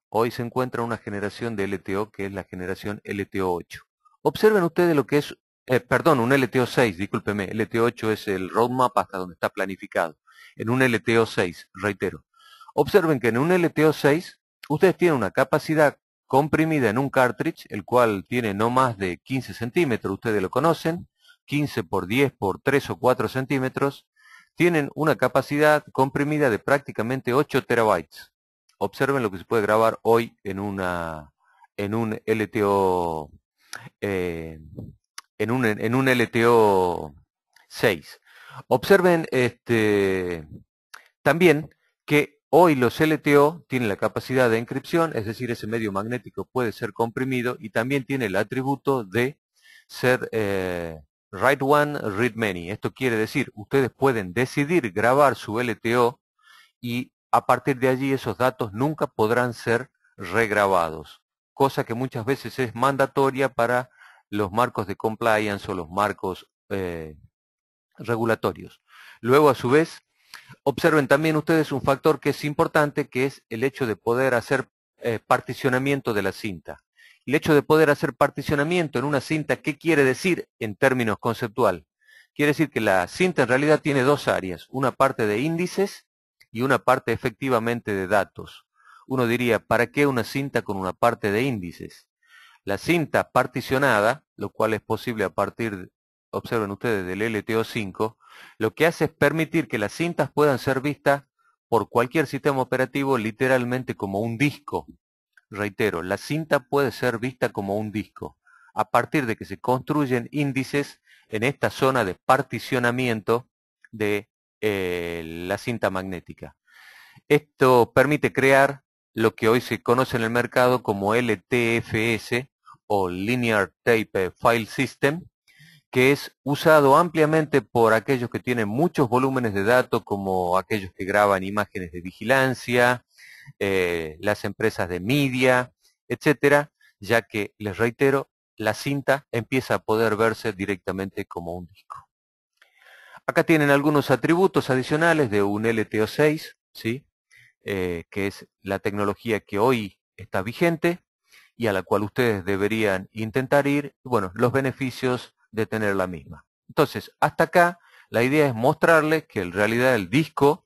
Hoy se encuentra una generación de LTO que es la generación LTO 8. Observen ustedes lo que es, perdón, un LTO 6, discúlpeme, LTO 8 es el roadmap hasta donde está planificado. En un LTO 6, reitero. Observen que en un LTO 6 ustedes tienen una capacidad comprimida en un cartridge, el cual tiene no más de 15 centímetros, ustedes lo conocen, 15 por 10 por 3 o 4 centímetros, tienen una capacidad comprimida de prácticamente 8 terabytes. Observen lo que se puede grabar hoy en un LTO en un LTO 6. Observen también que hoy los LTO tienen la capacidad de encripción, es decir, ese medio magnético puede ser comprimido y también tiene el atributo de ser write one, read many. Esto quiere decir, ustedes pueden decidir grabar su LTO y a partir de allí esos datos nunca podrán ser regrabados, cosa que muchas veces es mandatoria para los marcos de compliance o los marcos regulatorios. Luego, a su vez, observen también ustedes un factor que es importante, que es el hecho de poder hacer particionamiento de la cinta. El hecho de poder hacer particionamiento en una cinta, ¿qué quiere decir en términos conceptual? Quiere decir que la cinta en realidad tiene dos áreas, una parte de índices y una parte efectivamente de datos. Uno diría, ¿para qué una cinta con una parte de índices? La cinta particionada, lo cual es posible a partir, observen ustedes, del LTO5, lo que hace es permitir que las cintas puedan ser vistas por cualquier sistema operativo literalmente como un disco. Reitero, la cinta puede ser vista como un disco, a partir de que se construyen índices en esta zona de particionamiento de la cinta magnética. Esto permite crear lo que hoy se conoce en el mercado como LTFS o Linear Tape File System, que es usado ampliamente por aquellos que tienen muchos volúmenes de datos, como aquellos que graban imágenes de vigilancia, las empresas de media, etcétera, ya que, les reitero, la cinta empieza a poder verse directamente como un disco. Acá tienen algunos atributos adicionales de un LTO6, ¿sí? Que es la tecnología que hoy está vigente y a la cual ustedes deberían intentar ir, bueno, los beneficios de tener la misma. Entonces, hasta acá, la idea es mostrarles que en realidad el disco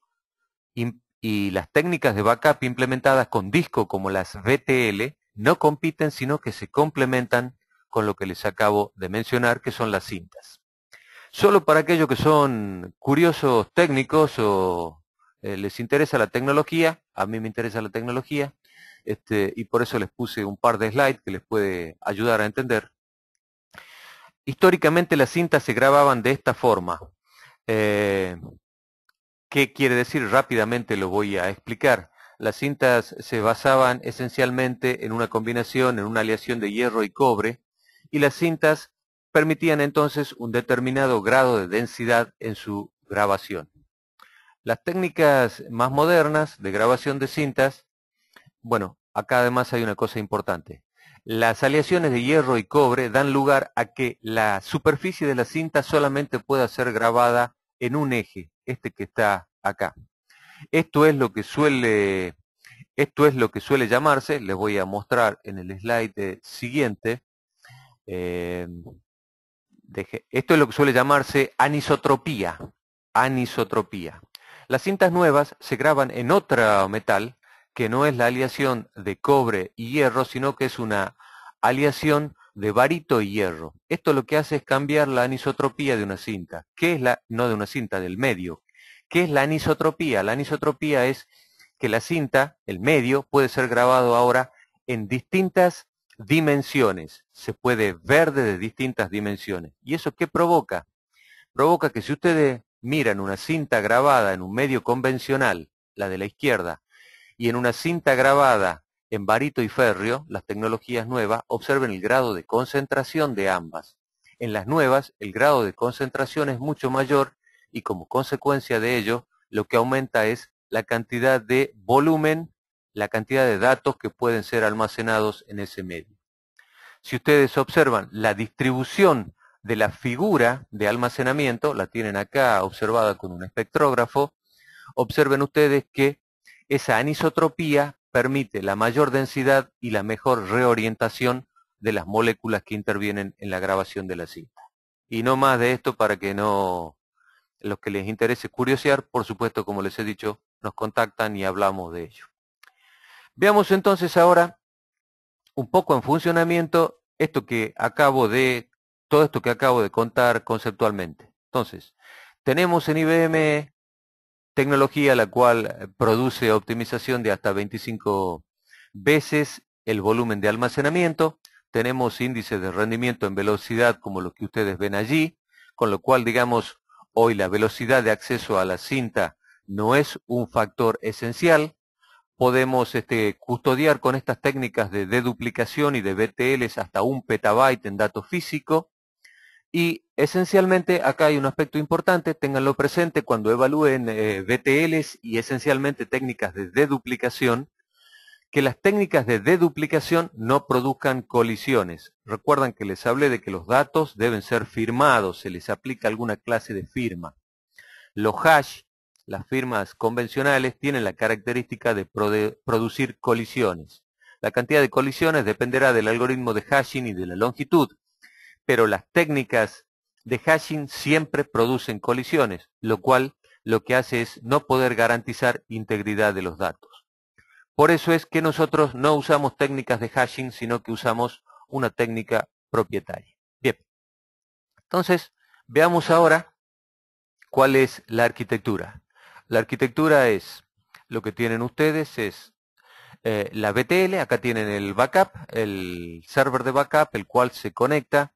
y las técnicas de backup implementadas con disco como las VTL no compiten, sino que se complementan con lo que les acabo de mencionar, que son las cintas. Solo para aquellos que son curiosos técnicos o les interesa la tecnología, a mí me interesa la tecnología, y por eso les puse un par de slides que les puede ayudar a entender. Históricamente las cintas se grababan de esta forma. ¿Qué quiere decir? Rápidamente lo voy a explicar. Las cintas se basaban esencialmente en una combinación, en una aleación de hierro y cobre, y las cintas permitían entonces un determinado grado de densidad en su grabación. Las técnicas más modernas de grabación de cintas, bueno, acá además hay una cosa importante. Las aleaciones de hierro y cobre dan lugar a que la superficie de la cinta solamente pueda ser grabada en un eje, este que está acá. Esto es lo que suele llamarse, les voy a mostrar en el slide siguiente, esto es lo que suele llamarse anisotropía. Anisotropía. Las cintas nuevas se graban en otro metal, que no es la aleación de cobre y hierro, sino que es una aleación de barito y hierro. Esto lo que hace es cambiar la anisotropía de una cinta. ¿Qué es no de una cinta, del medio? ¿Qué es la anisotropía? La anisotropía es que la cinta, el medio, puede ser grabado ahora en distintas dimensiones. Se puede ver desde distintas dimensiones. ¿Y eso qué provoca? Provoca que si ustedes miran una cinta grabada en un medio convencional, la de la izquierda, y en una cinta grabada en barito y férreo, las tecnologías nuevas, observen el grado de concentración de ambas. En las nuevas, el grado de concentración es mucho mayor y como consecuencia de ello, lo que aumenta es la cantidad de volumen, la cantidad de datos que pueden ser almacenados en ese medio. Si ustedes observan la distribución de la figura de almacenamiento, la tienen acá observada con un espectrógrafo, observen ustedes que esa anisotropía permite la mayor densidad y la mejor reorientación de las moléculas que intervienen en la grabación de la cinta. Y no más de esto para que no, los que les interese curiosear, por supuesto, como les he dicho, nos contactan y hablamos de ello. Veamos entonces ahora un poco en funcionamiento todo esto que acabo de contar conceptualmente. Entonces, tenemos en IBM tecnología la cual produce optimización de hasta 25 veces el volumen de almacenamiento. Tenemos índices de rendimiento en velocidad como los que ustedes ven allí, con lo cual, digamos, hoy la velocidad de acceso a la cinta no es un factor esencial. Podemos custodiar con estas técnicas de deduplicación y de BTLs hasta 1 petabyte en dato físico. Y esencialmente acá hay un aspecto importante, ténganlo presente cuando evalúen BTLs y esencialmente técnicas de deduplicación, que las técnicas de deduplicación no produzcan colisiones. Recuerdan que les hablé de que los datos deben ser firmados, se les aplica alguna clase de firma. Los hash, las firmas convencionales, tienen la característica de producir colisiones. La cantidad de colisiones dependerá del algoritmo de hashing y de la longitud, pero las técnicas de hashing siempre producen colisiones, lo cual lo que hace es no poder garantizar integridad de los datos. Por eso es que nosotros no usamos técnicas de hashing, sino que usamos una técnica propietaria. Bien, entonces veamos ahora cuál es la arquitectura. La arquitectura es, lo que tienen ustedes es la BTL, acá tienen el backup, el server de backup, el cual se conecta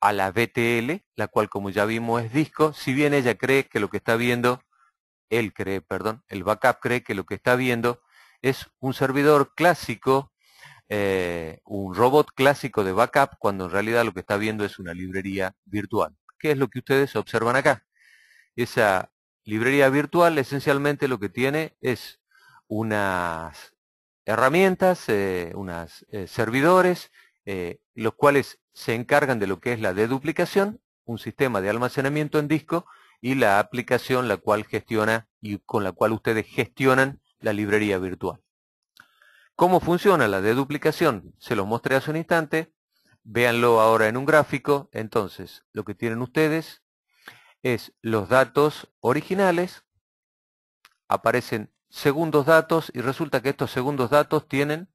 a la BTL, la cual como ya vimos es disco, si bien ella cree que lo que está viendo, el backup cree que lo que está viendo es un servidor clásico, un robot clásico de backup, cuando en realidad lo que está viendo es una librería virtual. ¿Qué es lo que ustedes observan acá? Esa librería virtual esencialmente lo que tiene es unas herramientas, unos servidores, los cuales se encargan de lo que es la deduplicación, un sistema de almacenamiento en disco y la aplicación la cual gestiona y con la cual ustedes gestionan la librería virtual. ¿Cómo funciona la deduplicación? Se los mostré hace un instante, véanlo ahora en un gráfico. Entonces, lo que tienen ustedes es los datos originales, aparecen segundos datos y resulta que estos segundos datos tienen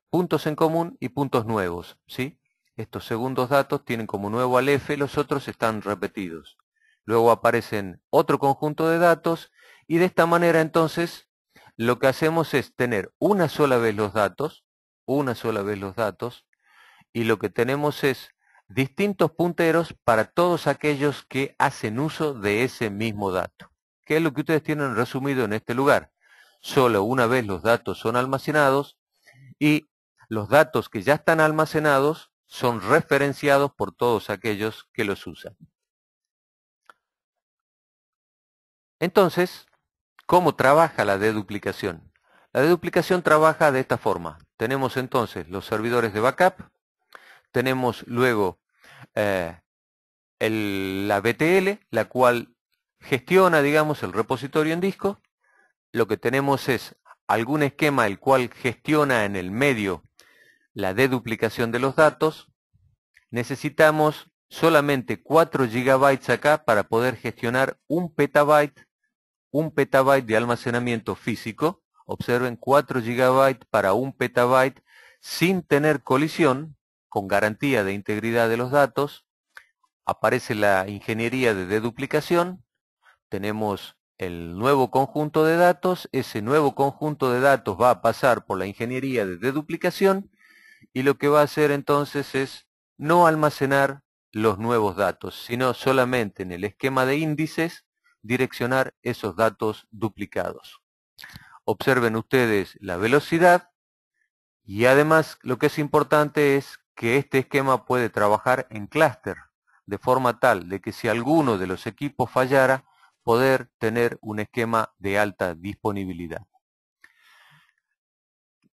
puntos en común y puntos nuevos, ¿sí? Estos segundos datos tienen como nuevo al F, los otros están repetidos. Luego aparecen otro conjunto de datos y de esta manera entonces lo que hacemos es tener una sola vez los datos, y lo que tenemos es distintos punteros para todos aquellos que hacen uso de ese mismo dato. ¿Qué es lo que ustedes tienen resumido en este lugar? Solo una vez los datos son almacenados y los datos que ya están almacenados son referenciados por todos aquellos que los usan. Entonces, ¿cómo trabaja la deduplicación? La deduplicación trabaja de esta forma. Tenemos entonces los servidores de backup, tenemos luego la BTL, la cual gestiona, digamos, el repositorio en disco. Lo que tenemos es algún esquema el cual gestiona en el medio la deduplicación de los datos. Necesitamos solamente 4 GB acá para poder gestionar un petabyte de almacenamiento físico. Observen, 4 GB para 1 petabyte sin tener colisión con garantía de integridad de los datos, aparece la ingeniería de deduplicación, tenemos el nuevo conjunto de datos, ese nuevo conjunto de datos va a pasar por la ingeniería de deduplicación y lo que va a hacer entonces es no almacenar los nuevos datos, sino solamente en el esquema de índices direccionar esos datos duplicados. Observen ustedes la velocidad y además lo que es importante es que este esquema puede trabajar en clúster, de forma tal de que si alguno de los equipos fallara, poder tener un esquema de alta disponibilidad.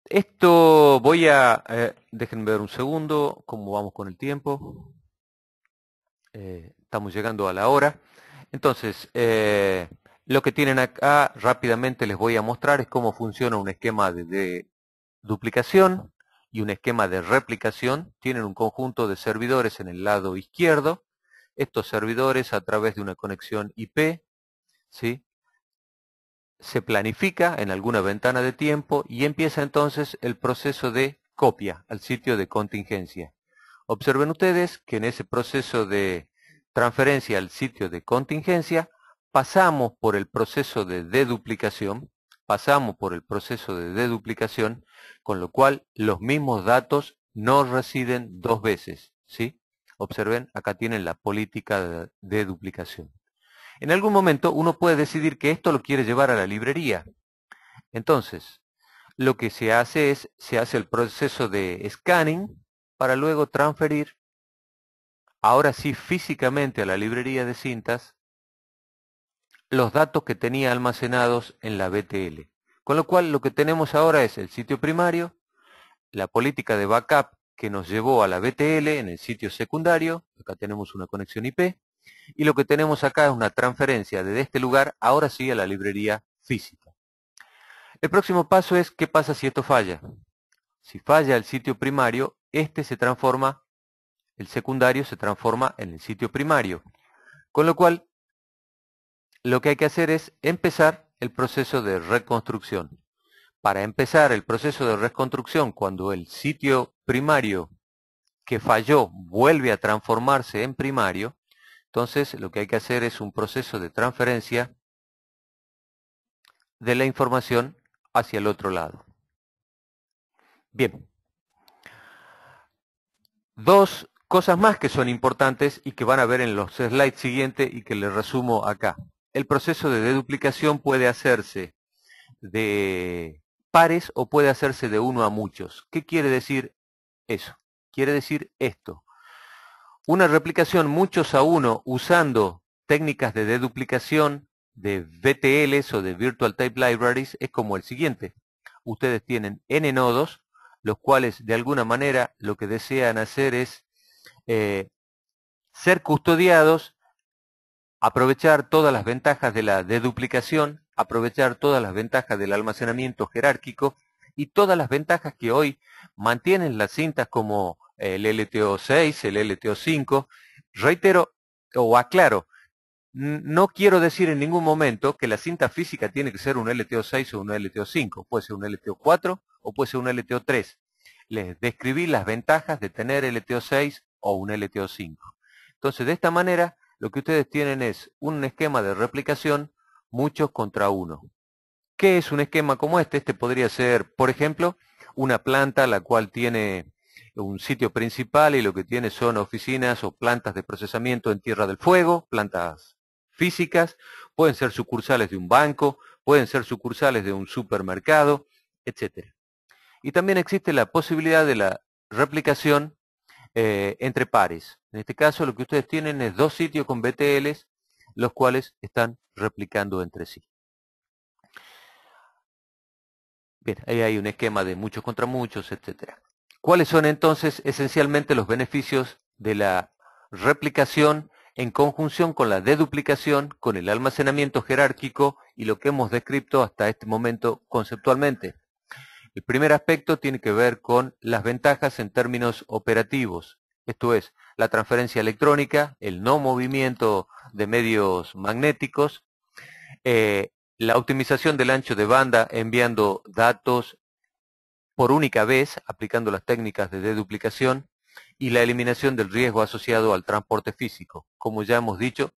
Esto voy a, déjenme ver un segundo, cómo vamos con el tiempo. Estamos llegando a la hora. Entonces, lo que tienen acá rápidamente les voy a mostrar es cómo funciona un esquema de duplicación y un esquema de replicación. Tienen un conjunto de servidores en el lado izquierdo. Estos servidores a través de una conexión IP, ¿sí?, se planifica en alguna ventana de tiempo y empieza entonces el proceso de copia al sitio de contingencia. Observen ustedes que en ese proceso de transferencia al sitio de contingencia pasamos por el proceso de deduplicación, con lo cual los mismos datos no residen dos veces, ¿sí? Observen, acá tienen la política de duplicación. En algún momento uno puede decidir que esto lo quiere llevar a la librería. Entonces, lo que se hace es, se hace el proceso de scanning para luego transferir, ahora sí físicamente a la librería de cintas, los datos que tenía almacenados en la BTL. Con lo cual lo que tenemos ahora es el sitio primario, la política de backup que nos llevó a la BTL en el sitio secundario, acá tenemos una conexión IP, y lo que tenemos acá es una transferencia desde este lugar, ahora sí, a la librería física. El próximo paso es, ¿qué pasa si esto falla? Si falla el sitio primario, este se transforma, el secundario se transforma en el sitio primario. Con lo cual, lo que hay que hacer es empezar el proceso de reconstrucción. Para empezar el proceso de reconstrucción, cuando el sitio primario que falló vuelve a transformarse en primario, entonces lo que hay que hacer es un proceso de transferencia de la información hacia el otro lado. Bien. Dos cosas más que son importantes y que van a ver en los slides siguientes y que les resumo acá. El proceso de deduplicación puede hacerse de pares o puede hacerse de uno a muchos. ¿Qué quiere decir eso? Quiere decir esto. Una replicación muchos a uno usando técnicas de deduplicación de VTLs o de Virtual Tape Libraries es como el siguiente. Ustedes tienen N nodos, los cuales de alguna manera lo que desean hacer es ser custodiados, aprovechar todas las ventajas de la deduplicación, aprovechar todas las ventajas del almacenamiento jerárquico y todas las ventajas que hoy mantienen las cintas como el LTO6, el LTO5. Reitero o aclaro, no quiero decir en ningún momento que la cinta física tiene que ser un LTO6 o un LTO5, puede ser un LTO4 o puede ser un LTO3. Les describí las ventajas de tener LTO6 o un LTO5. Entonces, de esta manera, lo que ustedes tienen es un esquema de replicación muchos contra uno. ¿Qué es un esquema como este? Este podría ser, por ejemplo, una planta la cual tiene un sitio principal y lo que tiene son oficinas o plantas de procesamiento en Tierra del Fuego, plantas físicas, pueden ser sucursales de un banco, pueden ser sucursales de un supermercado, etc. Y también existe la posibilidad de la replicación entre pares. En este caso lo que ustedes tienen es dos sitios con BTLs, los cuales están replicando entre sí. Bien, ahí hay un esquema de muchos contra muchos, etc. ¿Cuáles son entonces esencialmente los beneficios de la replicación en conjunción con la deduplicación, con el almacenamiento jerárquico y lo que hemos descrito hasta este momento conceptualmente? El primer aspecto tiene que ver con las ventajas en términos operativos, esto es, la transferencia electrónica, el no movimiento de medios magnéticos, la optimización del ancho de banda enviando datos por única vez, aplicando las técnicas de deduplicación, y la eliminación del riesgo asociado al transporte físico. Como ya hemos dicho,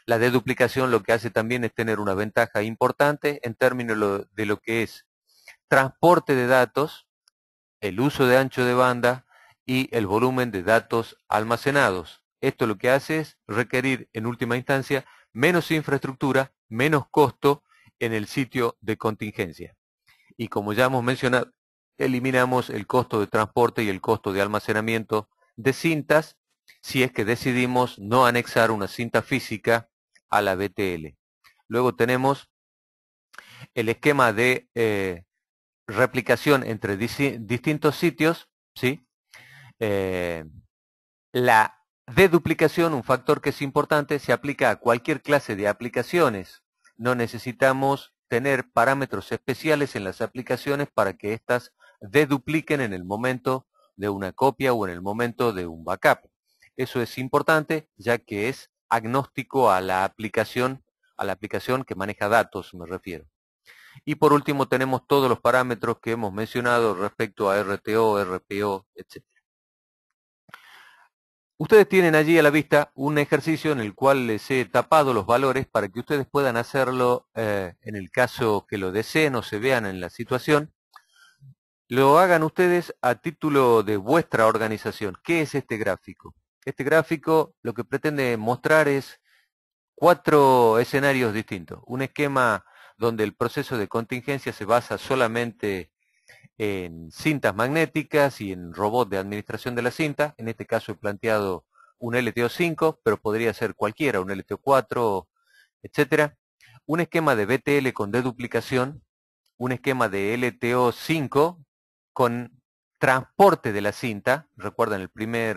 la deduplicación lo que hace también es tener una ventaja importante en términos de lo que es transporte de datos, el uso de ancho de banda y el volumen de datos almacenados. Esto lo que hace es requerir en última instancia menos infraestructura, menos costo en el sitio de contingencia. Y como ya hemos mencionado, eliminamos el costo de transporte y el costo de almacenamiento de cintas si es que decidimos no anexar una cinta física a la BTL. Luego tenemos el esquema de replicación entre distintos sitios, ¿sí? La deduplicación, un factor que es importante, se aplica a cualquier clase de aplicaciones. No necesitamos tener parámetros especiales en las aplicaciones para que éstas dedupliquen en el momento de una copia o en el momento de un backup. Eso es importante ya que es agnóstico a la aplicación que maneja datos, me refiero. Y por último tenemos todos los parámetros que hemos mencionado respecto a RTO, RPO, etc. Ustedes tienen allí a la vista un ejercicio en el cual les he tapado los valores para que ustedes puedan hacerlo en el caso que lo deseen o se vean en la situación. Lo hagan ustedes a título de vuestra organización. ¿Qué es este gráfico? Este gráfico lo que pretende mostrar es 4 escenarios distintos. Un esquema donde el proceso de contingencia se basa solamente en cintas magnéticas y en robot de administración de la cinta. En este caso he planteado un LTO5, pero podría ser cualquiera, un LTO4, etcétera. Un esquema de BTL con deduplicación, un esquema de LTO5 con transporte de la cinta. Recuerdan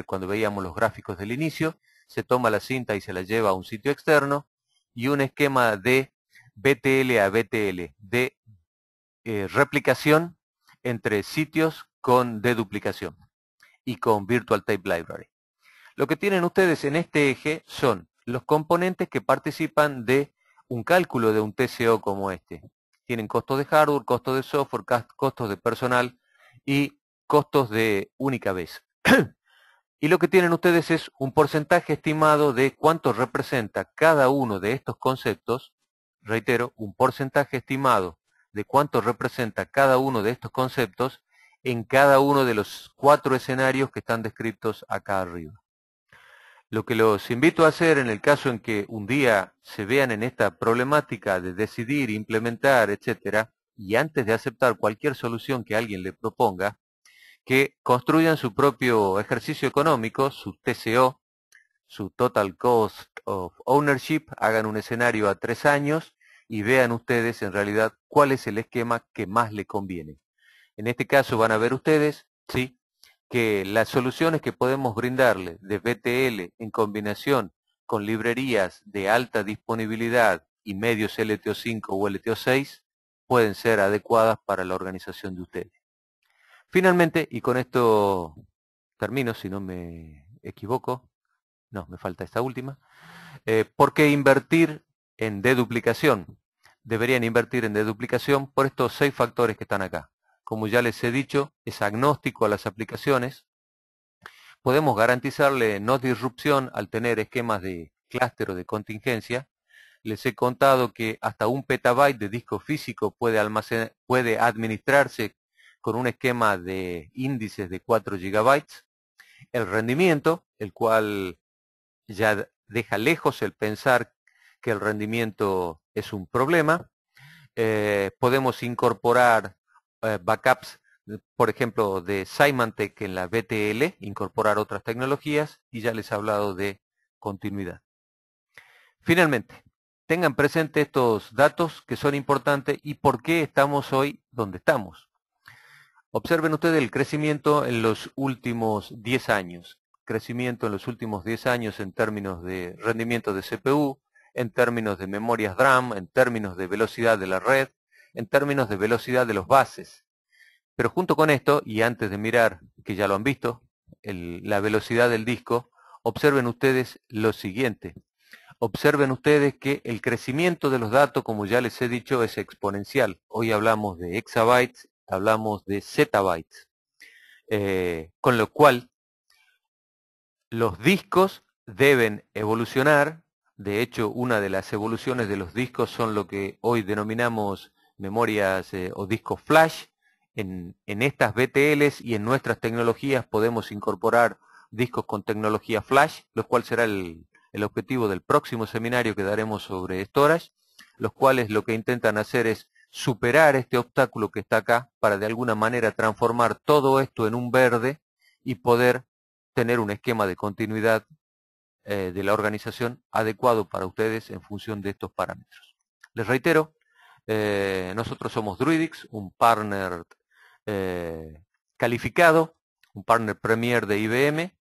cuando veíamos los gráficos del inicio, se toma la cinta y se la lleva a un sitio externo, y un esquema de BTL a BTL, de replicación entre sitios con deduplicación y con Virtual Tape Library. Lo que tienen ustedes en este eje son los componentes que participan de un cálculo de un TCO como este. Tienen costos de hardware, costos de software, costos de personal y costos de única vez. Y lo que tienen ustedes es un porcentaje estimado de cuánto representa cada uno de estos conceptos. Reitero, un porcentaje estimado de cuánto representa cada uno de estos conceptos en cada uno de los 4 escenarios que están descritos acá arriba. Lo que los invito a hacer en el caso en que un día se vean en esta problemática de decidir, implementar, etcétera, y antes de aceptar cualquier solución que alguien le proponga, que construyan su propio ejercicio económico, su TCO, su Total Cost of Ownership, hagan un escenario a 3 años y vean ustedes en realidad cuál es el esquema que más le conviene. En este caso van a ver ustedes, ¿sí?, que las soluciones que podemos brindarle de BTL en combinación con librerías de alta disponibilidad y medios LTO5 o LTO6 pueden ser adecuadas para la organización de ustedes. Finalmente, y con esto termino si no me equivoco, no, me falta esta última, ¿por qué invertir en deduplicación? Deberían invertir en deduplicación por estos 6 factores que están acá. Como ya les he dicho, es agnóstico a las aplicaciones. Podemos garantizarle no disrupción al tener esquemas de clúster o de contingencia. Les he contado que hasta 1 petabyte de disco físico puede administrarse con un esquema de índices de 4 gigabytes. El rendimiento, el cual ya deja lejos el pensar que el rendimiento es un problema. Podemos incorporar backups, por ejemplo, de Symantec en la BTL, incorporar otras tecnologías, y ya les he hablado de continuidad. Finalmente, tengan presente estos datos que son importantes y por qué estamos hoy donde estamos. Observen ustedes el crecimiento en los últimos 10 años. Crecimiento en los últimos 10 años en términos de rendimiento de CPU, en términos de memorias DRAM, en términos de velocidad de la red, en términos de velocidad de los bases. Pero junto con esto, y antes de mirar, que ya lo han visto, la velocidad del disco, observen ustedes lo siguiente. Observen ustedes que el crecimiento de los datos, como ya les he dicho, es exponencial. Hoy hablamos de exabytes, hablamos de zettabytes. Con lo cual, Los discos deben evolucionar. De hecho, una de las evoluciones de los discos son lo que hoy denominamos memorias o discos flash. En estas BTLs y en nuestras tecnologías podemos incorporar discos con tecnología flash, lo cual será el objetivo del próximo seminario que daremos sobre storage, los cuales lo que intentan hacer es superar este obstáculo que está acá para de alguna manera transformar todo esto en un verde y poder tener un esquema de continuidad de la organización adecuado para ustedes en función de estos parámetros. Les reitero, nosotros somos Druidix, un partner calificado, un partner premier de IBM,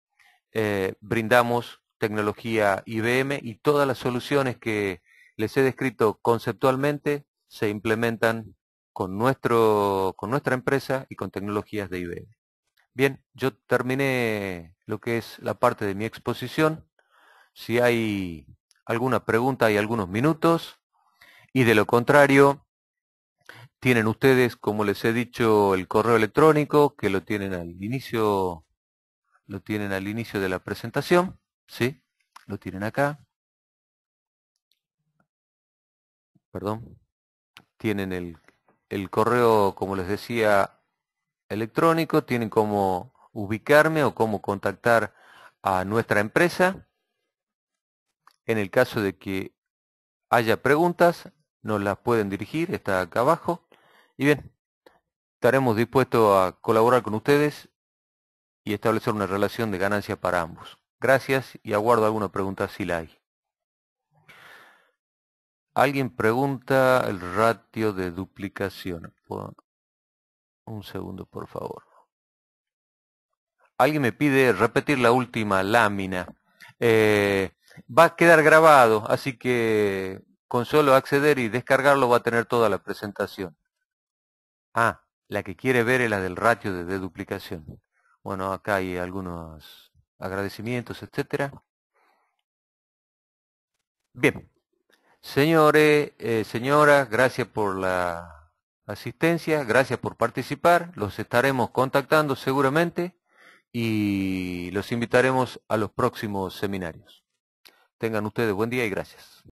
brindamos tecnología IBM y todas las soluciones que les he descrito conceptualmente se implementan con nuestra empresa y con tecnologías de IBM. Bien, yo terminé lo que es la parte de mi exposición. Si hay alguna pregunta, hay algunos minutos. Y de lo contrario, tienen ustedes, como les he dicho, el correo electrónico, que lo tienen al inicio de la presentación, ¿sí? Lo tienen acá. Perdón. Tienen el correo, como les decía, electrónico, tienen cómo ubicarme o cómo contactar a nuestra empresa. En el caso de que haya preguntas, nos las pueden dirigir, está acá abajo. Y bien, estaremos dispuestos a colaborar con ustedes y establecer una relación de ganancia para ambos. Gracias y aguardo alguna pregunta si la hay. Alguien pregunta el ratio de duplicación. Un segundo, por favor. Alguien me pide repetir la última lámina. Va a quedar grabado, así que con solo acceder y descargarlo va a tener toda la presentación. Ah, la que quiere ver es la del ratio de deduplicación. Bueno, acá hay algunos agradecimientos, etcétera. Bien, señores, señoras, gracias por la asistencia, gracias por participar. Los estaremos contactando seguramente y los invitaremos a los próximos seminarios. Tengan ustedes buen día y gracias.